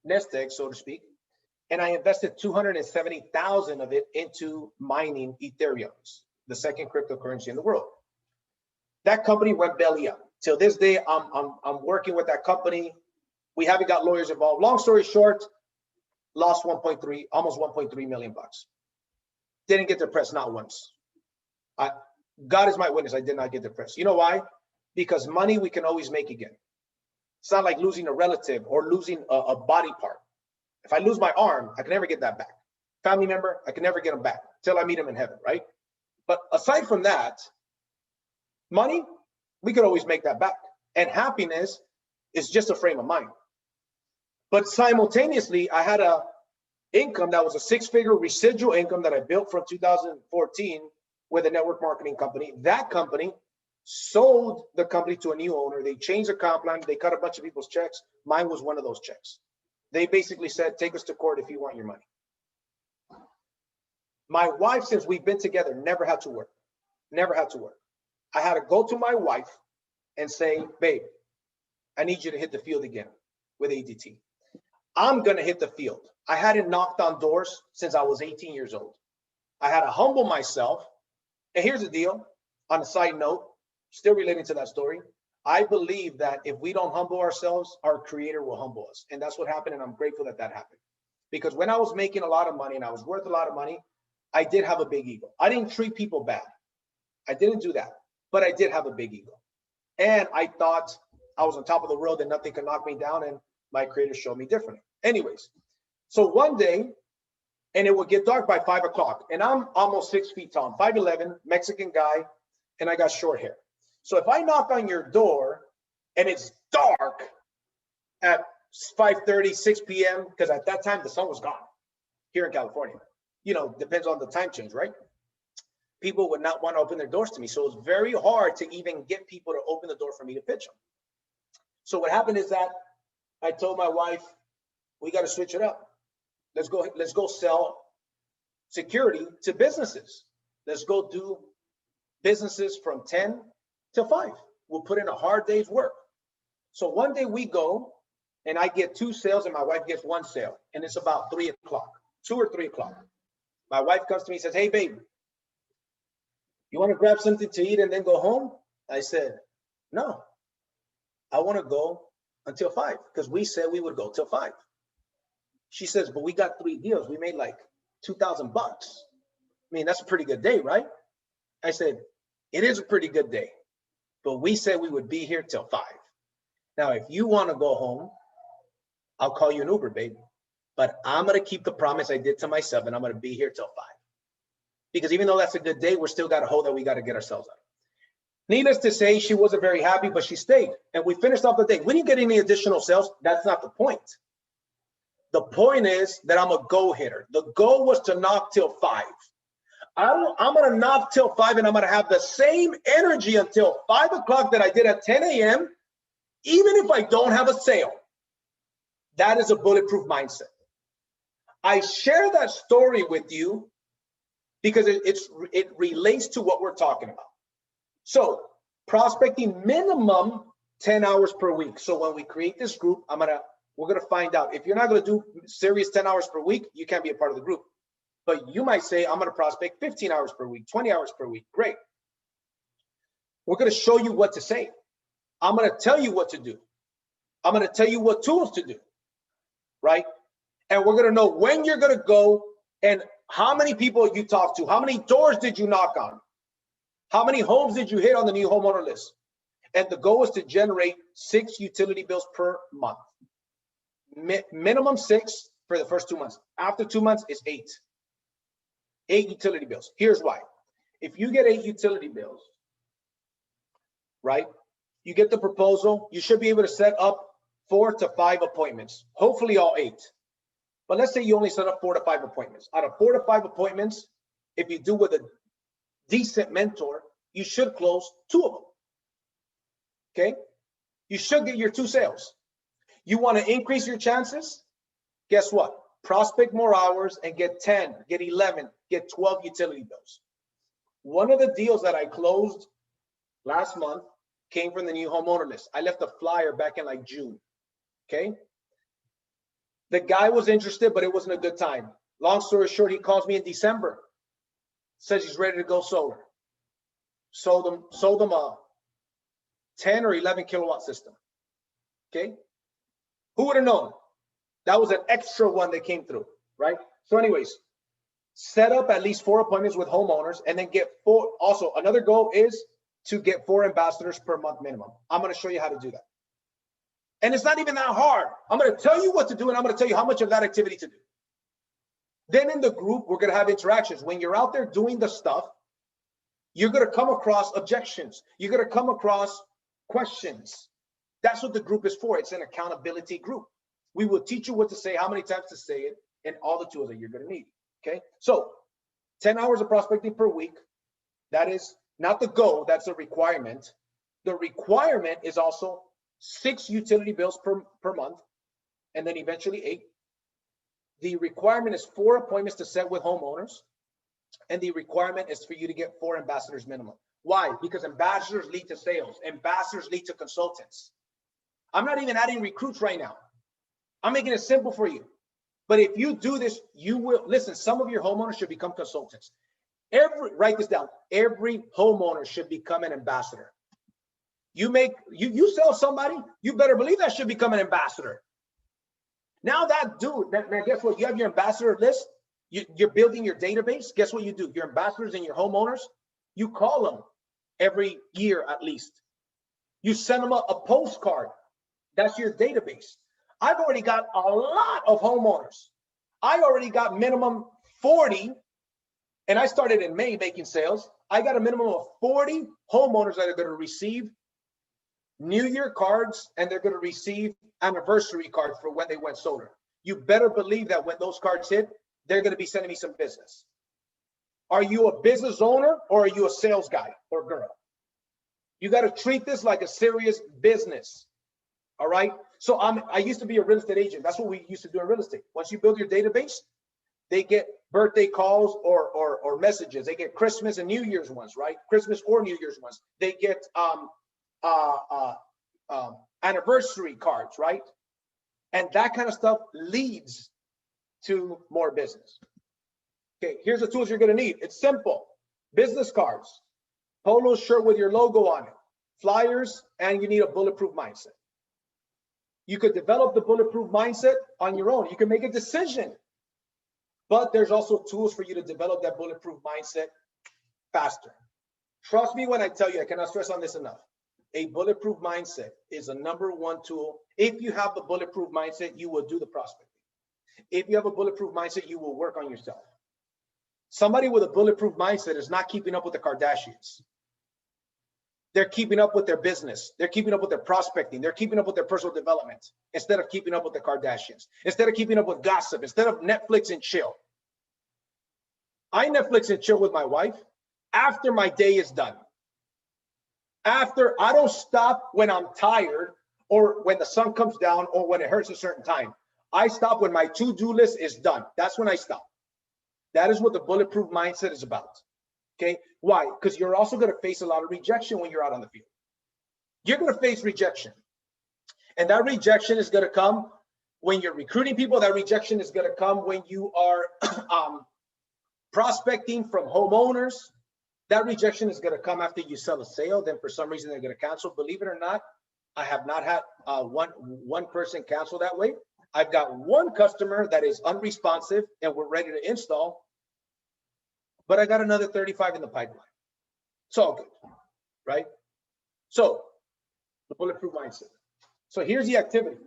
nest egg, so to speak. And I invested 270,000 of it into mining Ethereum, the second cryptocurrency in the world. That company went belly up. Till this day, I'm working with that company. We haven't got lawyers involved. Long story short, lost 1.3, almost 1.3 million bucks. Didn't get depressed, not once. God is my witness, I did not get depressed. You know why? Because money we can always make again. It's not like losing a relative or losing a body part. If I lose my arm, I can never get that back. Family member, I can never get them back till I meet them in heaven, right? But aside from that, money, we could always make that back. And happiness is just a frame of mind. But simultaneously, I had a income that was a six-figure residual income that I built from 2014 with a network marketing company. That company sold the company to a new owner. They changed the comp plan. They cut a bunch of people's checks. Mine was one of those checks. They basically said, take us to court if you want your money. My wife, since we've been together, never had to work. Never had to work. I had to go to my wife and say, babe, I need you to hit the field again with ADT. I'm going to hit the field. I hadn't knocked on doors since I was 18 years old. I had to humble myself. And here's the deal, on a side note, still relating to that story, I believe that if we don't humble ourselves, our creator will humble us. And that's what happened, and I'm grateful that that happened. Because when I was making a lot of money and I was worth a lot of money, I did have a big ego. I didn't treat people bad. I didn't do that, but I did have a big ego. And I thought I was on top of the world and nothing could knock me down, and my creator showed me differently. Anyways, so one day, and it would get dark by 5 o'clock, and I'm almost 6 feet tall, I'm 5'11", Mexican guy, and I got short hair. So if I knock on your door and it's dark at 5:30, 6 p.m., because at that time the sun was gone here in California, you know, depends on the time change, right? People would not want to open their doors to me. So it was very hard to even get people to open the door for me to pitch them. So what happened is that I told my wife, we got to switch it up. Let's go sell security to businesses. Let's go do businesses from 10 to 5. We'll put in a hard day's work. So one day we go and I get 2 sales and my wife gets 1 sale. And it's about 3 o'clock, 2 or 3 o'clock. My wife comes to me and says, hey, babe, you want to grab something to eat and then go home? I said, no, I want to go until 5 because we said we would go till 5. She says, but we got 3 deals. We made like 2,000 bucks. I mean, that's a pretty good day, right? I said, it is a pretty good day, but we said we would be here till 5. Now, if you want to go home, I'll call you an Uber, babe. But I'm going to keep the promise I did to myself, and I'm going to be here till 5. Because even though that's a good day, we're still got a hole that we got to get ourselves out. Needless to say, she wasn't very happy, but she stayed. And we finished off the day. We didn't get any additional sales. That's not the point. The point is that I'm a go-hitter. The goal was to knock till 5. I'm going to knock till 5, and I'm going to have the same energy until 5 o'clock that I did at 10 a.m., even if I don't have a sale. That is a bulletproof mindset. I share that story with you because it relates to what we're talking about. So prospecting minimum 10 hours per week. So when we create this group, we're going to find out. If you're not going to do serious 10 hours per week, you can't be a part of the group. But you might say, I'm going to prospect 15 hours per week, 20 hours per week. Great. We're going to show you what to say. I'm going to tell you what to do. I'm going to tell you what tools to do, right? And we're going to know when you're going to go and how many people you talked to. How many doors did you knock on? How many homes did you hit on the new homeowner list? And the goal is to generate 6 utility bills per month. Minimum 6 for the first 2 months. After 2 months, it's 8. 8 utility bills. Here's why. If you get 8 utility bills, right? You get the proposal, you should be able to set up 4 to 5 appointments, hopefully all 8. But let's say you only set up 4 to 5 appointments. Out of 4 to 5 appointments, if you do with a decent mentor, you should close 2 of them. Okay? You should get your 2 sales. You want to increase your chances? Guess what? Prospect more hours and get 10, get 11, get 12 utility bills. One of the deals that I closed last month came from the new homeowner list. I left a flyer back in like June. Okay. The guy was interested, but it wasn't a good time. Long story short, he calls me in December, says he's ready to go solar. Sold them a 10 or 11 kilowatt system. Okay. Who would have known? That was an extra one that came through, right? So anyways, set up at least 4 appointments with homeowners and then get 4. Also, another goal is to get 4 ambassadors per month minimum. I'm going to show you how to do that. And it's not even that hard. I'm going to tell you what to do, and I'm going to tell you how much of that activity to do. Then in the group, we're going to have interactions. When you're out there doing the stuff, you're going to come across objections. You're going to come across questions. That's what the group is for. It's an accountability group. We will teach you what to say, how many times to say it, and all the tools that you're going to need. Okay. So 10 hours of prospecting per week. That is not the goal. That's a requirement. The requirement is also 6 utility bills per month, and then eventually 8. The requirement is 4 appointments to set with homeowners, and the requirement is for you to get 4 ambassadors minimum. Why? Because ambassadors lead to sales. Ambassadors lead to consultants. I'm not even adding recruits right now. I'm making it simple for you. But if you do this, you will, listen, some of your homeowners should become consultants. Write this down. Every homeowner should become an ambassador. You sell somebody, you better believe that should become an ambassador. Now that dude, now guess what? You have your ambassador list. You're building your database. Guess what you do? Your ambassadors and your homeowners, you call them every year at least. You send them a postcard. That's your database. I've already got a lot of homeowners. I already got minimum 40, and I started in May making sales. I got a minimum of 40 homeowners that are going to receive New Year cards, and they're going to receive anniversary cards for when they went solar. You better believe that when those cards hit, they're going to be sending me some business. Are you a business owner or are you a sales guy or girl? You got to treat this like a serious business. All right. So I used to be a real estate agent. That's what we used to do in real estate. Once you build your database, they get birthday calls or messages. They get Christmas and New Year's ones, right? Christmas or New Year's ones. They get anniversary cards, right? And that kind of stuff leads to more business. Okay, here's the tools you're going to need. It's simple. Business cards, polo shirt with your logo on it, flyers, and you need a bulletproof mindset. You could develop the bulletproof mindset on your own. You can make a decision, but there's also tools for you to develop that bulletproof mindset faster. Trust me when I tell you, I cannot stress on this enough. A bulletproof mindset is a #1 tool. If you have the bulletproof mindset, you will do the prospecting. If you have a bulletproof mindset, you will work on yourself. Somebody with a bulletproof mindset is not keeping up with the Kardashians. They're keeping up with their business. They're keeping up with their prospecting. They're keeping up with their personal development instead of keeping up with the Kardashians, instead of keeping up with gossip, instead of Netflix and chill. I Netflix and chill with my wife after my day is done. After, I don't stop when I'm tired or when the sun comes down or when it hurts a certain time. I stop when my to-do list is done. That's when I stop. That is what the bulletproof mindset is about. Okay, why? Because you're also going to face a lot of rejection when you're out on the field. You're going to face rejection. And that rejection is going to come when you're recruiting people. That rejection is going to come when you are prospecting from homeowners. That rejection is going to come after you sell a sale. Then for some reason, they're going to cancel. Believe it or not, I have not had one person cancel that way. I've got one customer that is unresponsive and we're ready to install, but I got another 35 in the pipeline. It's all good, right? So the bulletproof mindset. So here's the activity.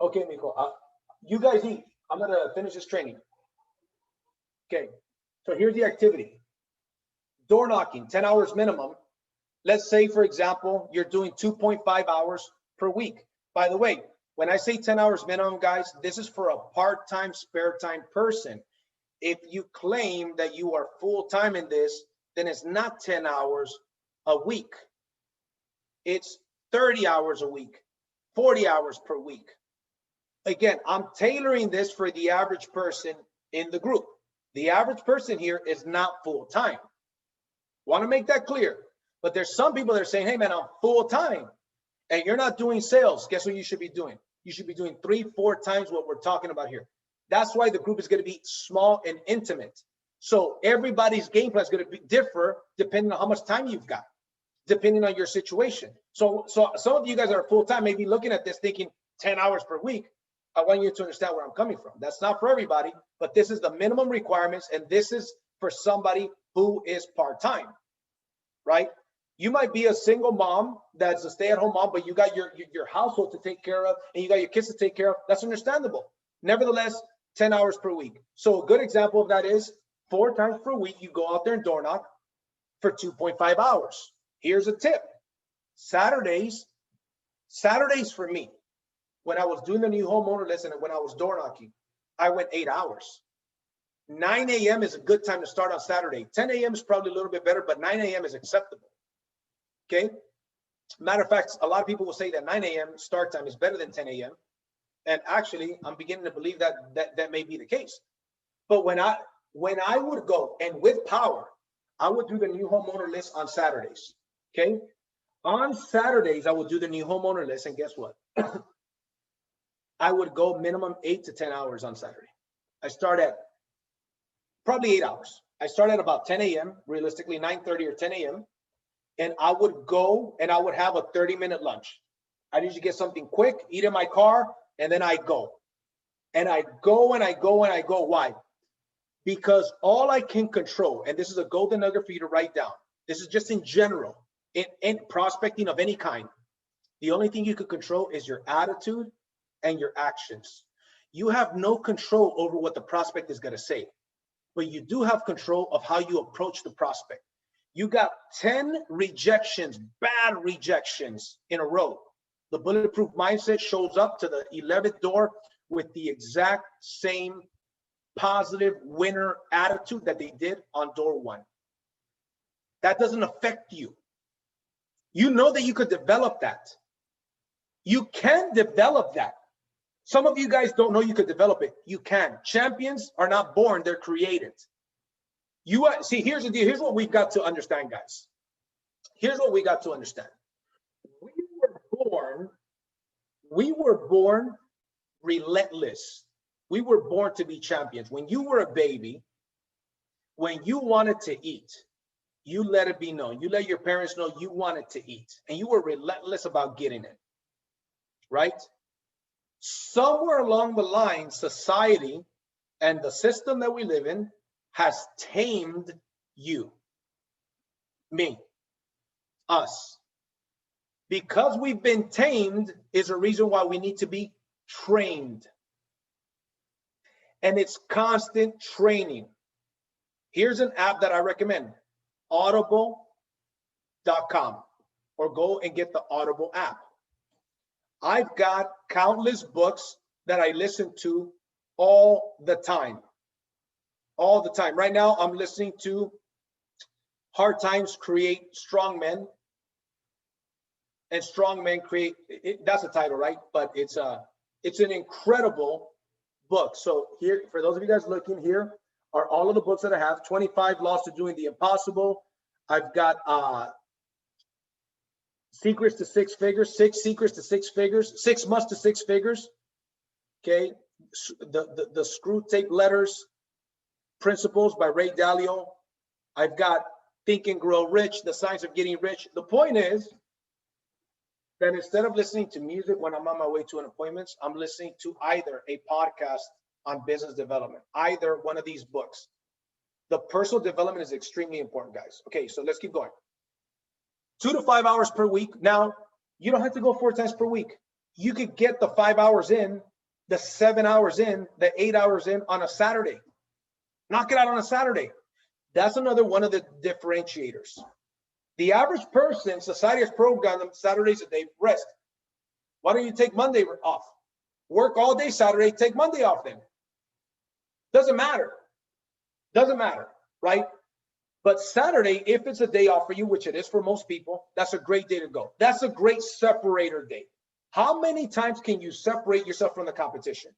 Okay, Miko, you guys eat. I'm going to finish this training. Okay, so here's the activity. Door knocking, 10 hours minimum. Let's say, for example, you're doing 2.5 hours per week. By the way, when I say 10 hours minimum, guys, this is for a part-time, spare-time person. If you claim that you are full-time in this, then it's not 10 hours a week. It's 30 hours a week, 40 hours per week, Again, I'm tailoring this for the average person in the group. The average person here is not full-time. Want to make that clear. But there's some people that are saying, hey man, I'm full-time and you're not doing sales. Guess what you should be doing? You should be doing 3-4 times what we're talking about here. That's why the group is going to be small and intimate. So everybody's game plan is going to differ depending on how much time you've got, depending on your situation. So some of you guys that are full-time may be looking at this thinking 10 hours per week. I want you to understand where I'm coming from. That's not for everybody, but this is the minimum requirements, and this is for somebody who is part-time, right? You might be a single mom that's a stay-at-home mom, but you got your household to take care of, and you got your kids to take care of. That's understandable. Nevertheless, 10 hours per week. So a good example of that is 4 times per week, you go out there and door knock for 2.5 hours. Here's a tip. Saturdays for me, when I was doing the new homeowner lesson and when I was door knocking, I went 8 hours. 9 a.m. is a good time to start on Saturday. 10 a.m. is probably a little bit better, but 9 a.m. is acceptable. Okay. Matter of fact, a lot of people will say that 9 a.m. start time is better than 10 a.m. And actually, I'm beginning to believe that may be the case. But when I would go, and with Powur, I would do the new homeowner list on Saturdays. Okay. On Saturdays, I would do the new homeowner list, and guess what? I would go minimum 8 to 10 hours on Saturday. I start at probably 8 hours. I start at about 10 a.m., realistically 9:30 or 10 a.m. And I would go and I would have a 30-minute lunch. I usually get something quick, eat in my car, and then I go. And I go and I go and I go. Why? Because all I can control, and this is a golden nugget for you to write down. This is just in general, in prospecting of any kind. The only thing you can control is your attitude and your actions. You have no control over what the prospect is going to say, but you do have control of how you approach the prospect. You got 10 rejections, bad rejections in a row. The bulletproof mindset shows up to the 11th door with the exact same positive winner attitude that they did on door 1. That doesn't affect you. You know that you could develop that. You can develop that. Some of you guys don't know you could develop it. You can. Champions are not born, they're created. See, here's the deal. Here's what we've got to understand, guys. Here's what we got to understand. We were born relentless. We were born to be champions. When you were a baby, when you wanted to eat, you let it be known. You let your parents know you wanted to eat, and you were relentless about getting it, right? Somewhere along the line, society and the system that we live in has tamed you, me, us. Because we've been tamed is a reason why we need to be trained. And it's constant training. Here's an app that I recommend, audible.com, or go and get the Audible app. I've got countless books that I listen to all the time. All the time. Right now, I'm listening to Hard Times Create Strong Men, and Strong Men Create, that's the title, right? But it's an incredible book. So here, for those of you guys looking, here are all of the books that I have. 25 Laws to Doing the Impossible. I've got Secrets to Six Figures, 6 Secrets to Six Figures, 6 Months to Six Figures. Okay, the Screw Tape Letters Principles by Ray Dalio. I've got Think and Grow Rich, The Science of Getting Rich. The point is that instead of listening to music when I'm on my way to an appointment, I'm listening to either a podcast on business development, either one of these books. The personal development is extremely important, guys. Okay, so let's keep going. 2 to 5 hours per week. Now, you don't have to go 4 times per week. You could get the 5 hours in, the 7 hours in, the 8 hours in on a Saturday. Knock it out on a Saturday. That's another one of the differentiators. The average person, society has programmed them Saturdays a day rest. Why don't you take Monday off? Work all day Saturday, take Monday off then. Doesn't matter. Doesn't matter, right? But Saturday, if it's a day off for you, which it is for most people, that's a great day to go. That's a great separator day. How many times can you separate yourself from the competition?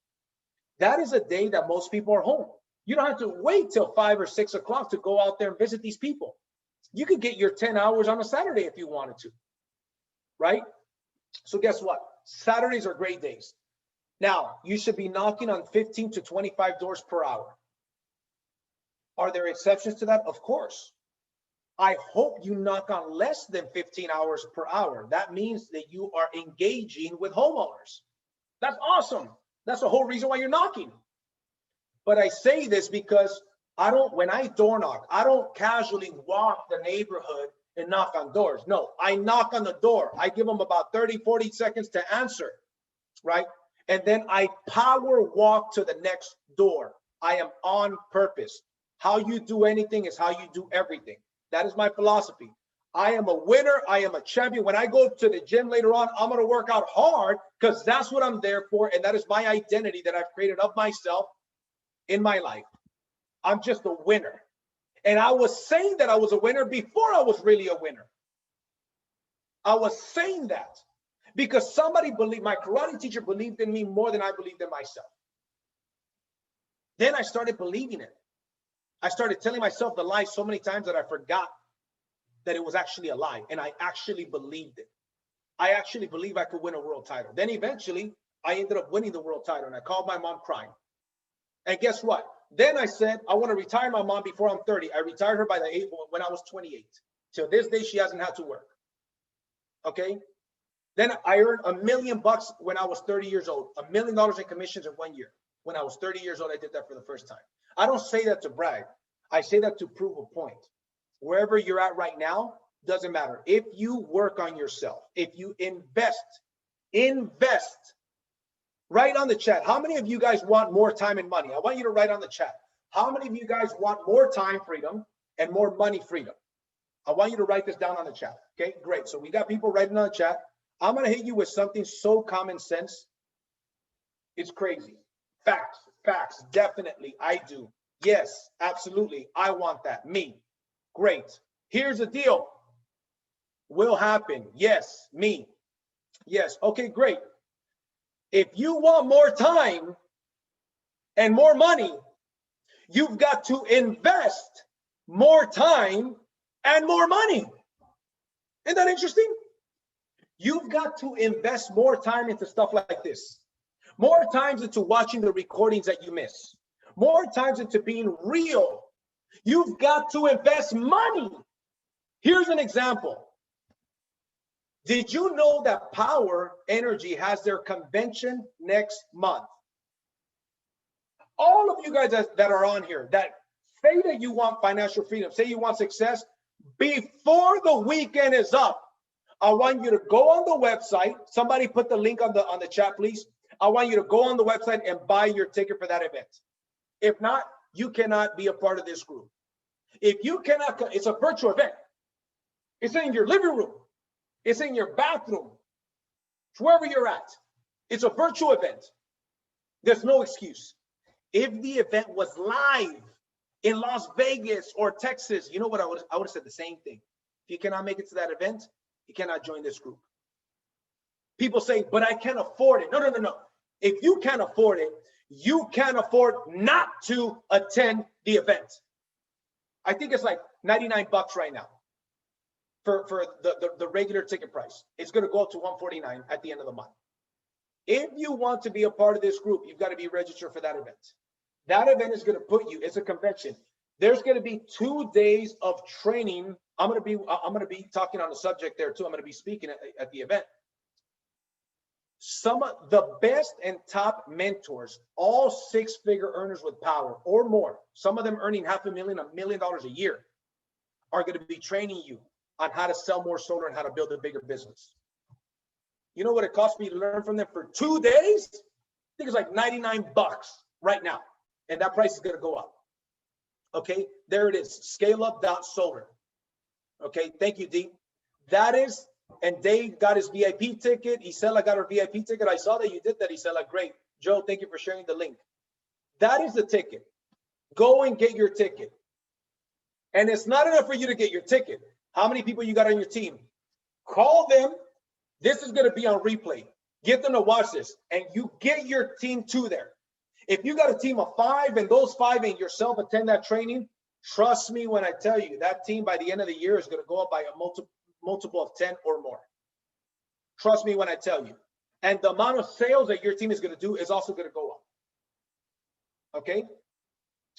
That is a day that most people are home. You don't have to wait till 5 or 6 o'clock to go out there and visit these people. You could get your 10 hours on a Saturday if you wanted to, right? So guess what? Saturdays are great days. Now, you should be knocking on 15 to 25 doors per hour. Are there exceptions to that? Of course. I hope you knock on less than 15 hours per hour. That means that you are engaging with homeowners. That's awesome. That's the whole reason why you're knocking. But I say this because when I door knock, I don't casually walk the neighborhood and knock on doors. No, I knock on the door. I give them about 30, 40 seconds to answer, right? And then I power walk to the next door. I am on purpose. How you do anything is how you do everything. That is my philosophy. I am a winner. I am a champion. When I go to the gym later on, I'm going to work out hard because that's what I'm there for. And that is my identity that I've created of myself in my life. I'm just a winner. And I was saying that I was a winner before I was really a winner. I was saying that because somebody believed, my karate teacher believed in me more than I believed in myself. Then I started believing it. I started telling myself the lie so many times that I forgot that it was actually a lie. And I actually believed it. I actually believed I could win a world title. Then eventually I ended up winning the world title and I called my mom crying. And guess what? Then I said, I want to retire my mom before I'm 30. I retired her by the age when I was 28. Till this day, she hasn't had to work. Okay. Then I earned $1 million when I was 30 years old, $1 million in commissions in 1 year. When I was 30 years old, I did that for the first time. I don't say that to brag. I say that to prove a point. Wherever you're at right now, doesn't matter. If you work on yourself, if you invest, write on the chat. How many of you guys want more time and money? I want you to write on the chat. How many of you guys want more time freedom and more money freedom? I want you to write this down on the chat. Okay, great. So we got people writing on the chat. I'm going to hit you with something so common sense. It's crazy. Facts, definitely, I do. Yes, absolutely, I want that. Me, great. Here's the deal. Will happen. Yes, me. Yes, okay, great. If you want more time and more money, you've got to invest more time and more money. Isn't that interesting? You've got to invest more time into stuff like this. More times into watching the recordings that you miss. More times into being real. You've got to invest money. Here's an example. Did you know that Powur Energy has their convention next month? All of you guys that are on here that say that you want financial freedom, say you want success, before the weekend is up, I want you to go on the website. Somebody put the link on the chat, please. I want you to go on the website and buy your ticket for that event. If not, you cannot be a part of this group. If you cannot, it's a virtual event. It's in your living room. It's in your bathroom. It's wherever you're at. It's a virtual event. There's no excuse. If the event was live in Las Vegas or Texas, you know what I would have said the same thing. If you cannot make it to that event, you cannot join this group. People say, but I can't afford it. No. If you can't afford it, you can't afford not to attend the event. I think it's like $99 right now for the regular ticket price. It's going to go up to $149 at the end of the month. If you want to be a part of this group, you've got to be registered for that event. That event is going to put you, it's a convention. There's going to be 2 days of training. I'm going to be talking on the subject there too. I'm going to be speaking at the event. Some of the best and top mentors, all 6-figure earners with Powur or more, some of them earning $500,000, $1 million a year, are going to be training you on how to sell more solar and how to build a bigger business. You know what it cost me to learn from them for 2 days? I think it's like $99 right now. And that price is going to go up. Okay, there it is. scaleup.solar. Okay, thank you, D. That is, and Dave got his VIP ticket. Isela got her VIP ticket. I saw that you did that, Isela. Great. Joe, thank you for sharing the link. That is the ticket. Go and get your ticket. And it's not enough for you to get your ticket. How many people you got on your team? Call them. This is going to be on replay. Get them to watch this, and you get your team to there. If you got a team of 5 and those 5 and yourself attend that training, trust me when I tell you that team by the end of the year is going to go up by a multiple of 10 or more. Trust me when I tell you. And the amount of sales that your team is going to do is also going to go up. Okay?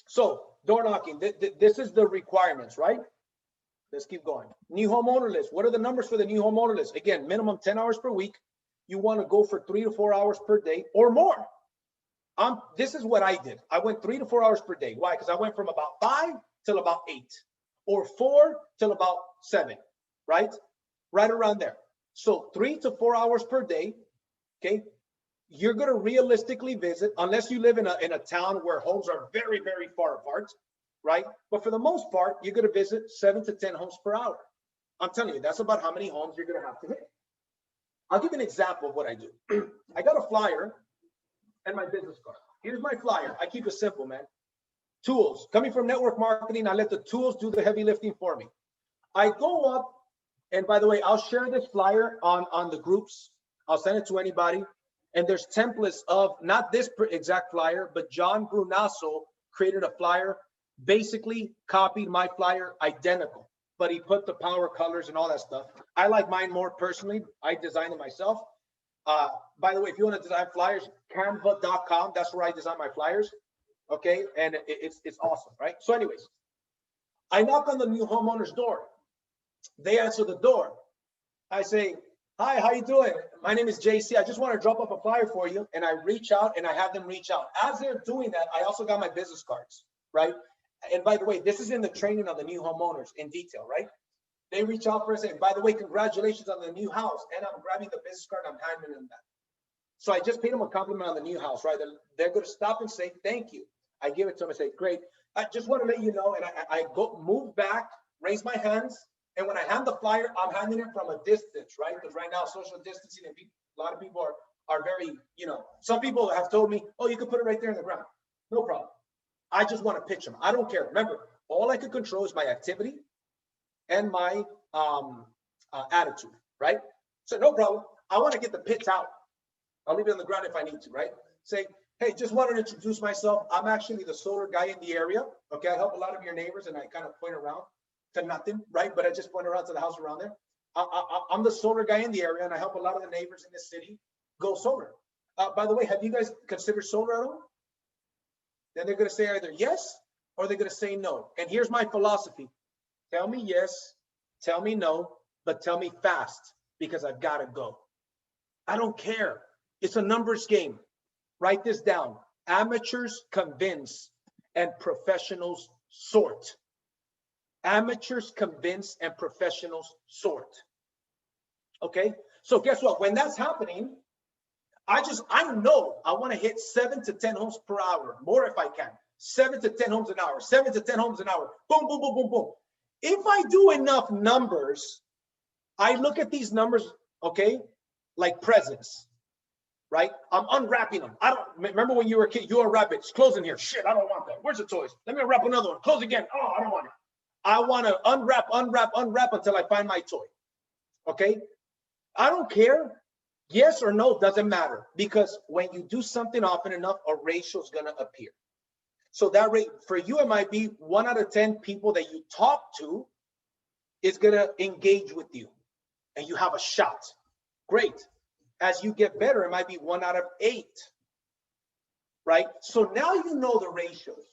So, door knocking, this is the requirements, right? Let's keep going. New homeowner list. What are the numbers for the new homeowner list? Again, minimum 10 hours per week. You want to go for 3 to 4 hours per day or more. This is what I did. I went 3 to 4 hours per day. Why? Because I went from about 5 till about 8 or 4 till about 7, right? Right around there. So 3 to 4 hours per day, okay? You're going to realistically visit, unless you live in a town where homes are very, very far apart, right? But for the most part, you're going to visit 7 to 10 homes per hour. I'm telling you, that's about how many homes you're going to have to hit. I'll give you an example of what I do. I got a flyer and my business card. Here's my flyer. I keep it simple, man. Tools. Coming from network marketing, I let the tools do the heavy lifting for me. I go up, and by the way, I'll share this flyer on the groups. I'll send it to anybody. And there's templates of, not this exact flyer, but John Brunasso created a flyer, basically copied my flyer identical, but he put the power colors and all that stuff. I like mine more personally. I designed it myself. By the way, if you want to design flyers, canva.com, that's where I design my flyers. Okay, and it's awesome, right? So anyways, I knock on the new homeowner's door. They answer the door. I say, hi, how you doing? My name is JC. I just want to drop up a flyer for you. And I reach out and I have them reach out. As they're doing that, I also got my business cards, right? And by the way, this is in the training of the new homeowners in detail, right? They reach out for us and, by the way, congratulations on the new house. And I'm grabbing the business card, I'm handing them that. So I just paid them a compliment on the new house, right? They're going to stop and say, thank you. I give it to them and say, great. I just want to let you know. And I go move back, raise my hands. And when I hand the flyer, I'm handing it from a distance, right? Because right now, social distancing, and a lot of people are very, some people have told me, oh, you can put it right there in the ground. No problem. I just want to pitch them. I don't care. Remember, all I can control is my activity and my attitude, right? So no problem. I want to get the pitch out. I'll leave it on the ground if I need to, right? Say, hey, just wanted to introduce myself. I'm actually the solar guy in the area. Okay, I help a lot of your neighbors, and I kind of point around to nothing, right? But I just point around to the house around there. I'm the solar guy in the area, and I help a lot of the neighbors in this city go solar. By the way, have you guys considered solar at all? Then they're going to say either yes or they're going to say no. And here's my philosophy. Tell me yes, tell me no, but tell me fast because I've got to go. I don't care. It's a numbers game. Write this down. Amateurs convince and professionals sort. Amateurs convince and professionals sort. Okay? So guess what? When that's happening, I know I want to hit 7 to 10 homes per hour, more if I can. 7 to 10 homes an hour, 7 to 10 homes an hour. Boom, boom, boom, boom, boom. If I do enough numbers, I look at these numbers, okay, like presents, right? I'm unwrapping them. I don't remember when you were a kid, you unwrap it. It's closing here. Shit, I don't want that. Where's the toys? Let me unwrap another one. Close again. Oh, I don't want it. I want to unwrap until I find my toy. Okay? I don't care. Yes or no doesn't matter because when you do something often enough, a ratio is going to appear. So that rate for you, it might be 1 out of 10 people that you talk to is going to engage with you and you have a shot. Great. As you get better, it might be 1 out of 8. Right? So now you know the ratios.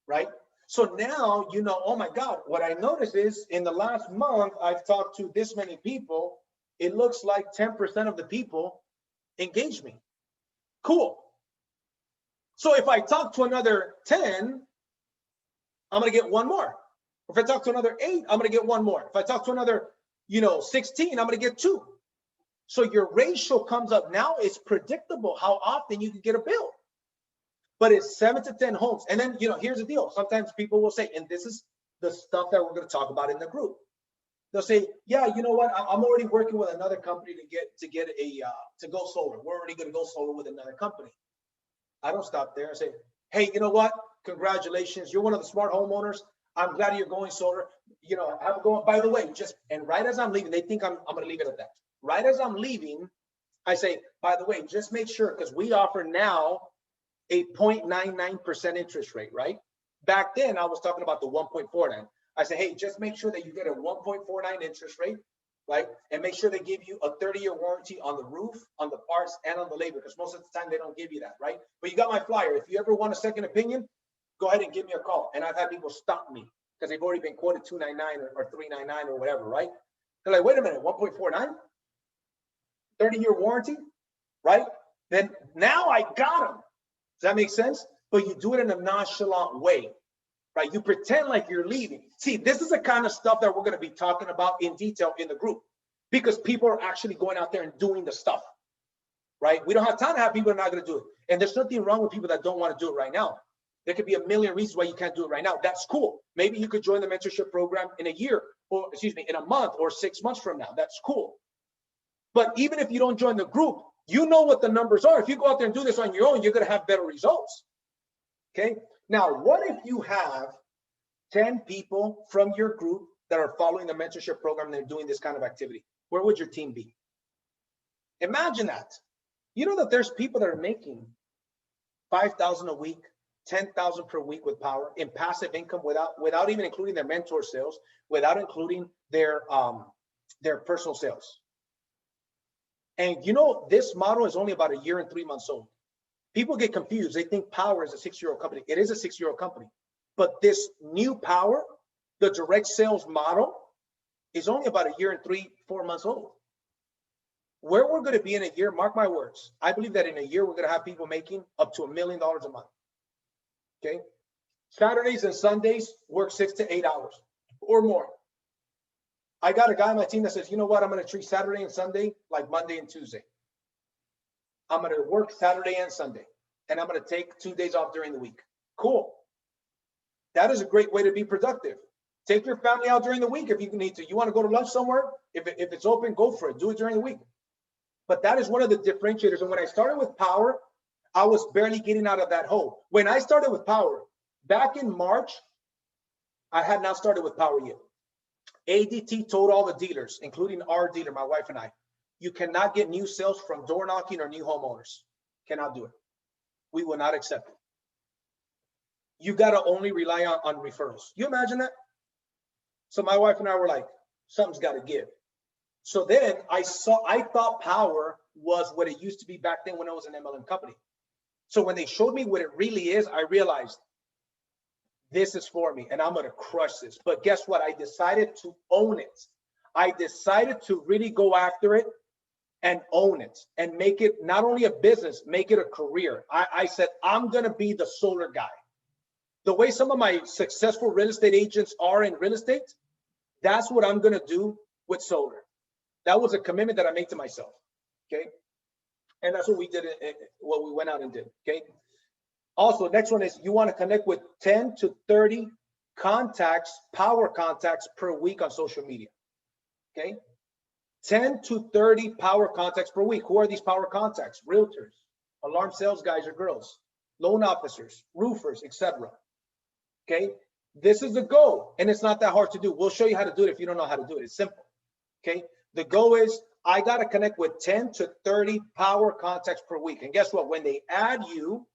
Right? So now you know, oh my God, what I noticed is in the last month, I've talked to this many people. It looks like 10% of the people engage me. Cool. So if I talk to another 10, I'm going to get 1 more. If I talk to another 8, I'm going to get 1 more. If I talk to another, 16, I'm going to get 2. So your ratio comes up. Now it's predictable how often you can get a bill. But it's 7 to 10 homes. And then, here's the deal. Sometimes people will say, and this is the stuff that we're going to talk about in the group. They'll say, yeah, you know what? I'm already working with another company to go solar. We're already going to go solar with another company. I don't stop there and say, hey, you know what? Congratulations. You're one of the smart homeowners. I'm glad you're going solar. Have a go. By the way, and right as I'm leaving, they think I'm going to leave it at that. Right as I'm leaving, I say, by the way, just make sure, because we offer now a 0.99% interest rate, right? Back then, I was talking about the 1.49. I say, hey, just make sure that you get a 1.49 interest rate, right? And make sure they give you a 30-year warranty on the roof, on the parts, and on the labor, because most of the time they don't give you that, right? But you got my flyer. If you ever want a second opinion, go ahead and give me a call. And I've had people stop me because they've already been quoted 299 or 399 or whatever, right? They're like, wait a minute, 1.49, 30-year warranty, right? Then now I got them. Does that make sense? But you do it in a nonchalant way, right? You pretend like you're leaving. See, this is the kind of stuff that we're going to be talking about in detail in the group, because people are actually going out there and doing the stuff, right? We don't have time to have people that are not going to do it. And there's nothing wrong with people that don't want to do it right now. There could be a million reasons why you can't do it right now. That's cool. Maybe you could join the mentorship program in a year, or excuse me, in a month or 6 months from now. That's cool. But even if you don't join the group, you know what the numbers are. If you go out there and do this on your own, you're going to have better results. Okay. Now, what if you have 10 people from your group that are following the mentorship program and they're doing this kind of activity? Where would your team be? Imagine that. You know that there's people that are making $5,000 a week, $10,000 per week with Powur in passive income without even including their mentor sales, without including their personal sales. And you know, this model is only about 1 year and 3 months old. People get confused. They think Powur is a 6-year-old company. It is a 6-year-old company. But this new Powur, the direct sales model, is only about 1 year and 3-4 months old. Where we're going to be in a year, mark my words, I believe that in a year, we're going to have people making up to $1 million a month. Okay. Saturdays and Sundays work 6 to 8 hours or more. I got a guy on my team that says, you know what? I'm going to treat Saturday and Sunday like Monday and Tuesday. I'm going to work Saturday and Sunday, and I'm going to take 2 days off during the week. Cool. That is a great way to be productive. Take your family out during the week if you need to. You want to go to lunch somewhere? If it's open, go for it. Do it during the week. But that is one of the differentiators. And when I started with Powur, I was barely getting out of that hole. When I started with Powur, back in March, I had not started with Powur yet. ADT told all the dealers, including our dealer, my wife and I, you cannot get new sales from door knocking or new homeowners. Cannot do it. We will not accept it. You got to only rely on referrals. You imagine that? So my wife and I were like, something's got to give. So then I thought Powur was what it used to be back then when I was an MLM company. So when they showed me what it really is, I realized this is for me and I'm going to crush this. But guess what? I decided to own it. I decided to really go after it and own it and make it not only a business, make it a career. I said, I'm going to be the solar guy. The way some of my successful real estate agents are in real estate, that's what I'm going to do with solar. That was a commitment that I made to myself. Okay. And that's what we did, what we went out and did. Okay. Also, next one is you want to connect with 10 to 30 contacts, Powur contacts per week on social media. Okay. 10 to 30 Powur contacts per week. Who are these Powur contacts? Realtors, alarm sales guys or girls, loan officers, roofers, etc. Okay. This is the goal. And it's not that hard to do. We'll show you how to do it if you don't know how to do it. It's simple. Okay. The goal is I got to connect with 10 to 30 Powur contacts per week. And guess what? When they add you,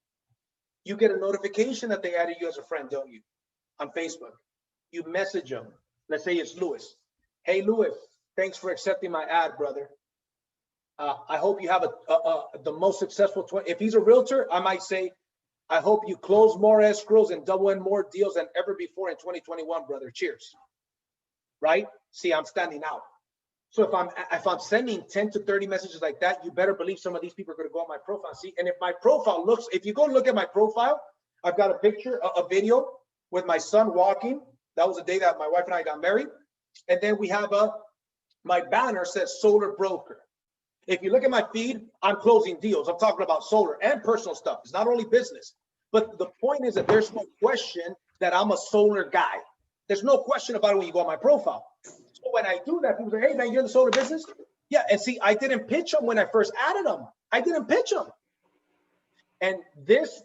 you get a notification that they added you as a friend, don't you? On Facebook. You message them. Let's say it's Louis. Hey, Louis, thanks for accepting my ad, brother. I hope you have the most successful 20. If he's a realtor, I might say, I hope you close more escrows and double in more deals than ever before in 2021, brother. Cheers. Right? See, I'm standing out. So if I'm sending 10 to 30 messages like that, you better believe some of these people are going to go on my profile and see. And if my profile looks, if you go look at my profile, I've got a picture, a video with my son walking. That was the day that my wife and I got married. And then we have my banner says solar broker. If you look at my feed, I'm closing deals. I'm talking about solar and personal stuff. It's not only business. But the point is that there's no question that I'm a solar guy. There's no question about it when you go on my profile. So when I do that, people say, hey, man, you're in the solar business? Yeah, and see, I didn't pitch them when I first added them. I didn't pitch them. And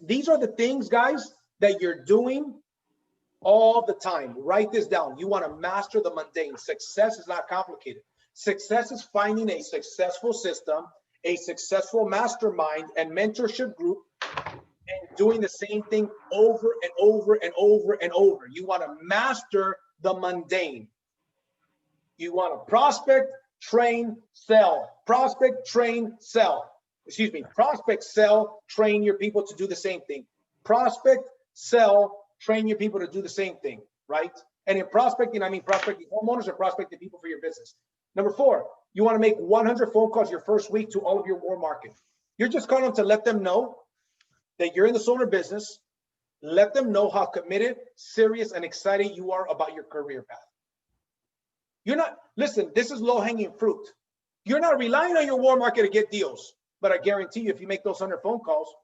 these are the things, guys, that you're doing all the time. Write this down. You want to master the mundane. Success is not complicated. Success is finding a successful system a successful mastermind and mentorship group and doing the same thing over and over and over and over. You want to master the mundane. You want to prospect, train, sell. Prospect, train, sell. Excuse me, prospect, sell, train your people to do the same thing. Prospect, sell, train your people to do the same thing, right? And in prospecting, I mean prospecting homeowners or prospecting people for your business. Number 4, you want to make 100 phone calls your first week to all of your warm market. You're just calling them to let them know that you're in the solar business. Let them know how committed, serious, and excited you are about your career path. You're not, listen, this is low-hanging fruit. You're not relying on your warm market to get deals, but I guarantee you, if you make those 100 phone calls,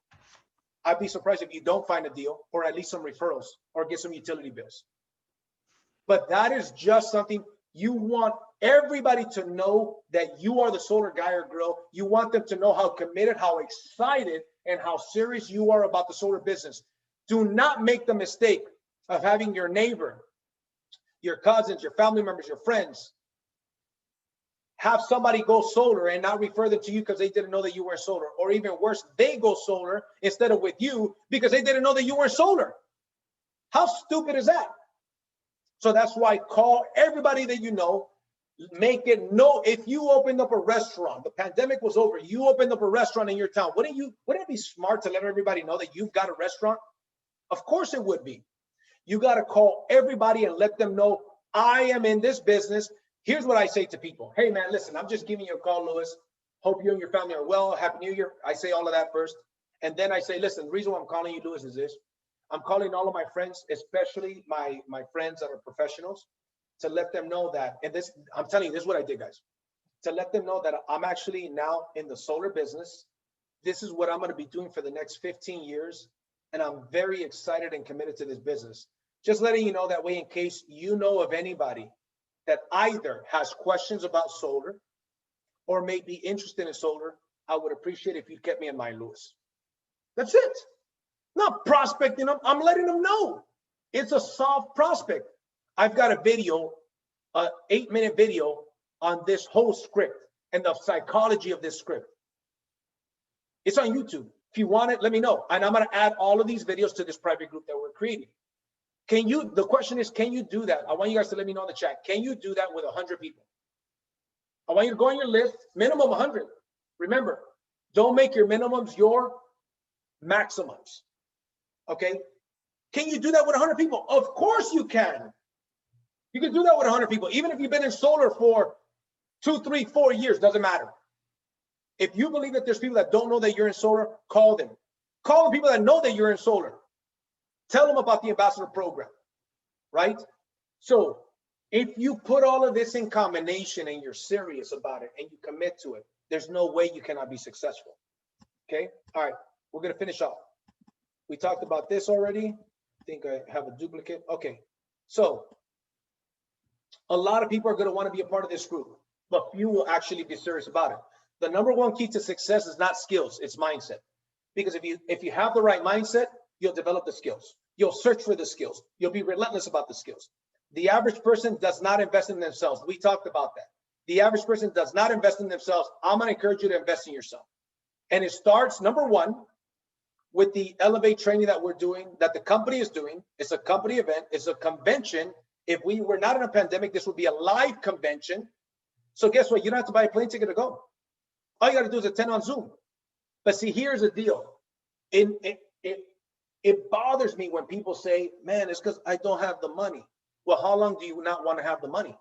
I'd be surprised if you don't find a deal or at least some referrals or get some utility bills. But that is just something you want everybody to know, that you are the solar guy or girl. You want them to know how committed, how excited, and how serious you are about the solar business. Do not make the mistake of having your neighbor, your cousins, your family members, your friends, have somebody go solar and not refer them to you because they didn't know that you were solar. Or even worse, they go solar instead of with you because they didn't know that you were solar. How stupid is that? So that's why call everybody that you know. Make it know, if you opened up a restaurant, the pandemic was over, you opened up a restaurant in your town, wouldn't it be smart to let everybody know that you've got a restaurant? Of course it would be. You got to call everybody and let them know, I am in this business. Here's what I say to people. Hey man, listen, I'm just giving you a call, Louis. Hope you and your family are well. Happy New Year. I say all of that first. And then I say, listen, the reason why I'm calling you, Louis, is this. I'm calling all of my friends, especially my friends that are professionals, to let them know that, and this, I'm telling you, this is what I did, guys, to let them know that I'm actually now in the solar business. This is what I'm going to be doing for the next 15 years. And I'm very excited and committed to this business. Just letting you know that way, in case you know of anybody that either has questions about solar or may be interested in solar, I would appreciate if you kept me in mind, Louis. That's it. Not prospecting them. I'm letting them know. It's a soft prospect. I've got a video, an 8-minute video on this whole script and the psychology of this script. It's on YouTube. If you want it, let me know. And I'm going to add all of these videos to this private group that we're creating. The question is, can you do that? I want you guys to let me know in the chat. Can you do that with 100 people? I want you to go on your list, minimum 100. Remember, don't make your minimums your maximums. Okay? Can you do that with 100 people? Of course you can. You can do that with 100 people. Even if you've been in solar for 2, 3, 4 years, doesn't matter. If you believe that there's people that don't know that you're in solar, call them. Call the people that know that you're in solar. Tell them about the ambassador program, right? So if you put all of this in combination and you're serious about it and you commit to it, there's no way you cannot be successful. Okay? All right, we're going to finish off. We talked about this already. I think I have a duplicate. Okay, so a lot of people are going to want to be a part of this group, but few will actually be serious about it. The number one key to success is not skills, it's mindset. Because if you have the right mindset, you'll develop the skills. You'll search for the skills. You'll be relentless about the skills. The average person does not invest in themselves. We talked about that. The average person does not invest in themselves. I'm going to encourage you to invest in yourself. And it starts, number one, with the Elevate training that we're doing, that the company is doing. It's a company event. It's a convention. If we were not in a pandemic, this would be a live convention. So guess what? You don't have to buy a plane ticket to go. All you got to do is attend on Zoom. But see, here's the deal. It bothers me when people say, man, it's because I don't have the money. Well, how long do you not want to have the money?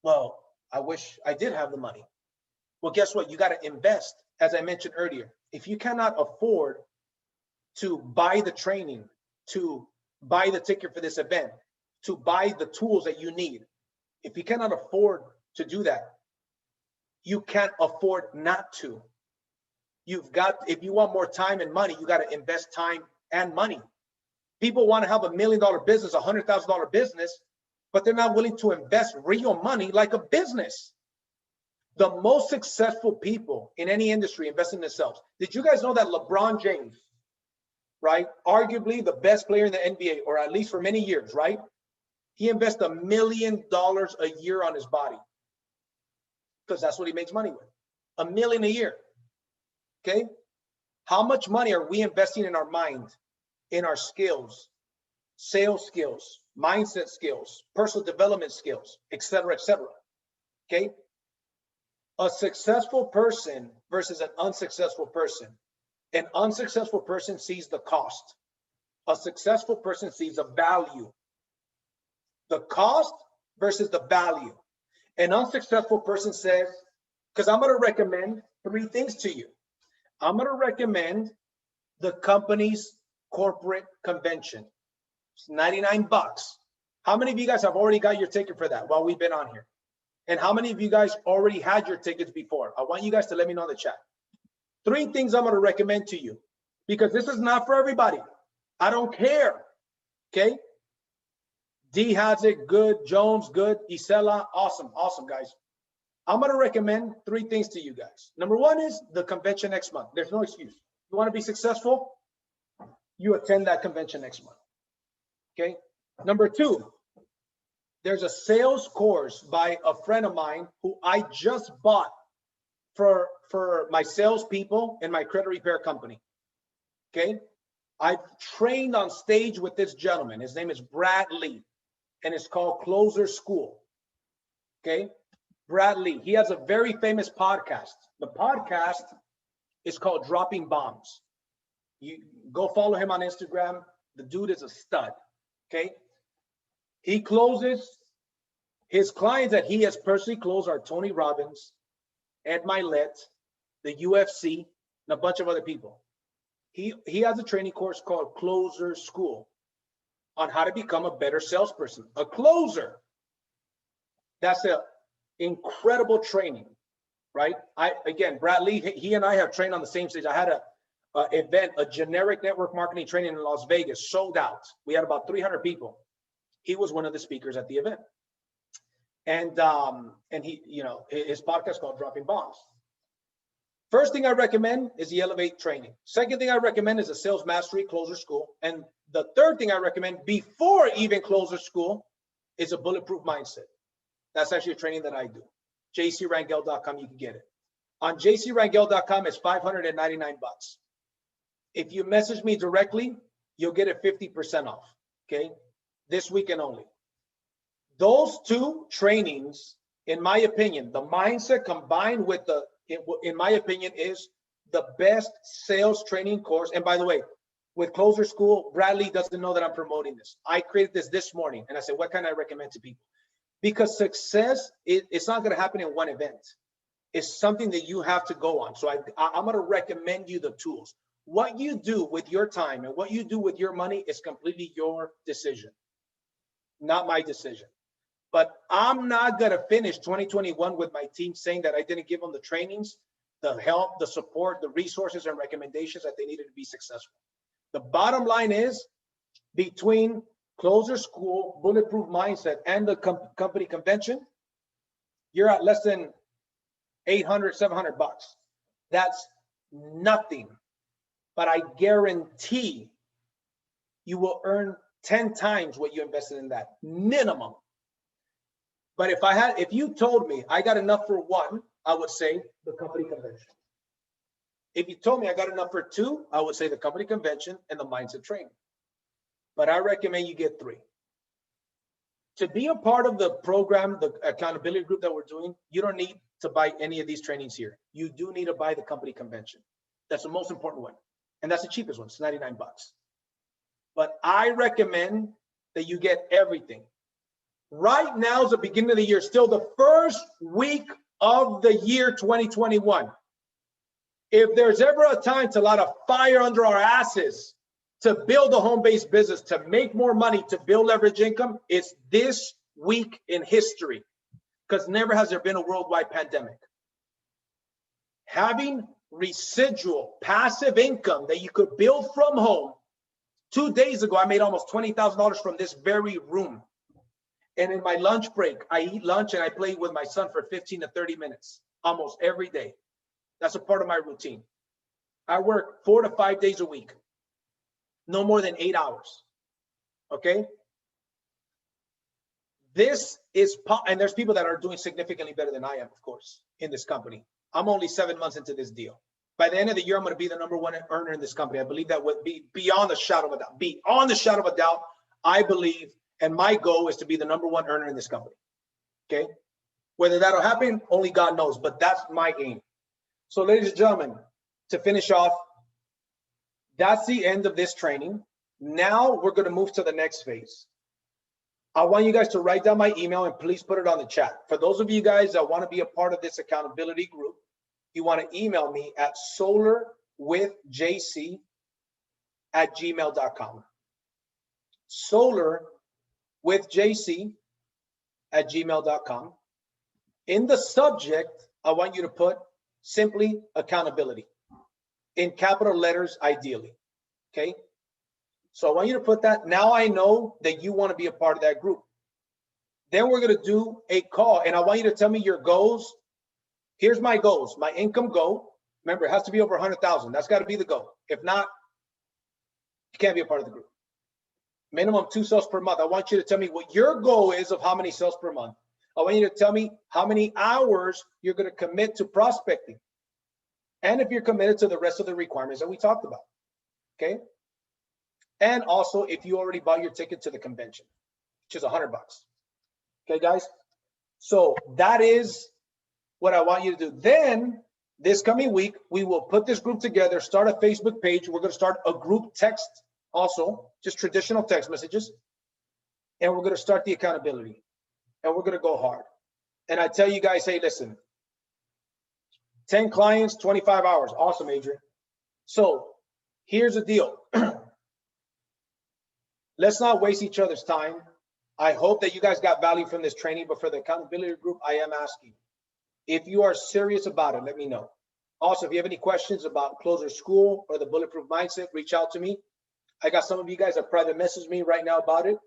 Well, I wish I did have the money. Well, guess what? You got to invest. As I mentioned earlier, if you cannot afford to buy the training, to buy the ticket for this event, to buy the tools that you need, if you cannot afford to do that, you can't afford not to. You've got, if you want more time and money, you got to invest time and money. People want to have $1 million business, $100,000 business, but they're not willing to invest real money like a business. The most successful people in any industry invest in themselves. Did you guys know that LeBron James, right, arguably the best player in the NBA, or at least for many years, right, he invests $1 million a year on his body because that's what he makes money with. $1 million a year. Okay. How much money are we investing in our mind, in our skills, sales skills, mindset skills, personal development skills, et cetera, et cetera. Okay. A successful person versus an unsuccessful person. An unsuccessful person sees the cost. A successful person sees the value. The cost versus the value. An unsuccessful person says, because I'm going to recommend 3 things to you. I'm going to recommend the company's corporate convention. It's 99 bucks. How many of you guys have already got your ticket for that while we've been on here? And how many of you guys already had your tickets before? I want you guys to let me know in the chat. 3 things I'm going to recommend to you, because this is not for everybody. I don't care. Okay. D has it. Good. Jones, good. Isela, awesome. Awesome, guys. I'm going to recommend 3 things to you guys. Number 1 is the convention next month. There's no excuse. You want to be successful? You attend that convention next month. Okay. Number 2, there's a sales course by a friend of mine who I just bought for my salespeople in my credit repair company. Okay. I've trained on stage with this gentleman. His name is Brad Lee, and it's called Closer School. Okay. Brad Lee. He has a very famous podcast. The podcast is called Dropping Bombs. You go follow him on Instagram. The dude is a stud. Okay. He closes. His clients that he has personally closed are Tony Robbins, Ed Milet, the UFC, and a bunch of other people. He has a training course called Closer School on how to become a better salesperson. A closer. That's an incredible training, right? Again, Brad Lee, he and I have trained on the same stage. I had a event, a generic network marketing training in Las Vegas, sold out. We had about 300 people. He was one of the speakers at the event. And he, his podcast called Dropping Bombs. First thing I recommend is the Elevate training. Second thing I recommend is a Sales Mastery Closer School. And the third thing I recommend before even Closer School is a Bulletproof Mindset. That's actually a training that I do. JCRangel.com, you can get it. On JCRangel.com, it's 599 bucks. If you message me directly, you'll get it 50% off, okay? This weekend only. Those 2 trainings, in my opinion, the mindset combined with in my opinion, is the best sales training course. And by the way, with Closer School, Bradley doesn't know that I'm promoting this. I created this morning, and I said, what can I recommend to people? Because success, it's not going to happen in one event. It's something that you have to go on. So I'm going to recommend you the tools. What you do with your time and what you do with your money is completely your decision, not my decision. But I'm not going to finish 2021 with my team saying that I didn't give them the trainings, the help, the support, the resources and recommendations that they needed to be successful. The bottom line is, between Closer School, Bulletproof Mindset, and the company convention, you're at less than 800, 700 bucks. That's nothing. But I guarantee you will earn 10 times what you invested in that, minimum. But if you told me I got enough for 1, I would say the company convention. If you told me I got enough for 2, I would say the company convention and the mindset training. But I recommend you get 3. To be a part of the program, the accountability group that we're doing, you don't need to buy any of these trainings here. You do need to buy the company convention. That's the most important one. And that's the cheapest one. It's 99 bucks. But I recommend that you get everything. Right now is the beginning of the year, still the first week of the year 2021. If there's ever a time to light a fire under our asses, to build a home-based business, to make more money, to build leverage income, it's this week in history, because never has there been a worldwide pandemic. Having residual passive income that you could build from home. 2 days ago, I made almost $20,000 from this very room. And in my lunch break, I eat lunch and I play with my son for 15 to 30 minutes, almost every day. That's a part of my routine. I work 4 to 5 days a week, no more than 8 hours. Okay. This is, and there's people that are doing significantly better than I am, of course, in this company. I'm only 7 months into this deal, By the end of the year, I'm going to be the #1 earner in this company. I believe that would be beyond a shadow of a doubt. Beyond the shadow of a doubt, I believe, and my goal is to be the #1 earner in this company. Okay? Whether that'll happen, only God knows, but that's my aim. So ladies and gentlemen, to finish off, that's the end of this training. Now we're going to move to the next phase. I want you guys to write down my email and please put it on the chat. For those of you guys that want to be a part of this accountability group, you want to email me at solarwithjc@gmail.com. solarwithjc@gmail.com. In the subject, I want you to put simply accountability in capital letters, ideally. Okay. So I want you to put that. Now I know that you want to be a part of that group. Then we're going to do a call, and I want you to tell me your goals. Here's my goals. My income goal. Remember, it has to be over 100,000. That's got to be the goal. If not, you can't be a part of the group. Minimum 2 sales per month. I want you to tell me what your goal is of how many sales per month. I want you to tell me how many hours you're going to commit to prospecting. And if you're committed to the rest of the requirements that we talked about. Okay. And also if you already bought your ticket to the convention, which is $100. Okay, guys. So that is what I want you to do. Then this coming week, we will put this group together, start a Facebook page. We're going to start a group text also, just traditional text messages. And we're going to start the accountability. And we're going to go hard. And I tell you guys, hey, listen, 10 clients, 25 hours. Awesome, Adrian. So here's the deal. Let's not waste each other's time. I hope that you guys got value from this training, but for the accountability group, I am asking. If you are serious about it, let me know. Also, if you have any questions about Closer School or the Bulletproof Mindset, reach out to me. I got some of you guys that private message me right now about it.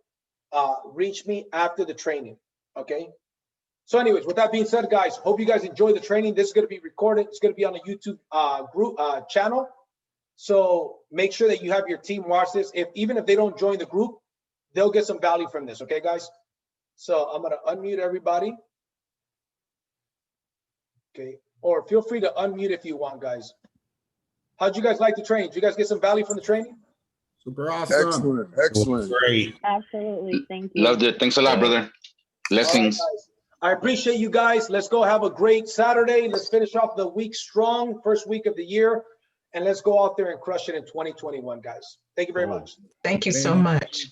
Reach me after the training, okay? So anyways, with that being said, guys, hope you guys enjoy the training. This is going to be recorded. It's going to be on a YouTube group channel. So make sure that you have your team watch this. Even if they don't join the group, they'll get some value from this, okay, guys? So I'm going to unmute everybody. Okay, or feel free to unmute if you want, guys. How'd you guys like the training? Did you guys get some value from the training? Super awesome. Excellent. Excellent. Great. Absolutely. Thank you. Loved it. Thanks a lot, brother. Blessings. All right, guys. I appreciate you guys. Let's go have a great Saturday. Let's finish off the week strong, first week of the year. And let's go out there and crush it in 2021, guys. Thank you very much. Thank you so much.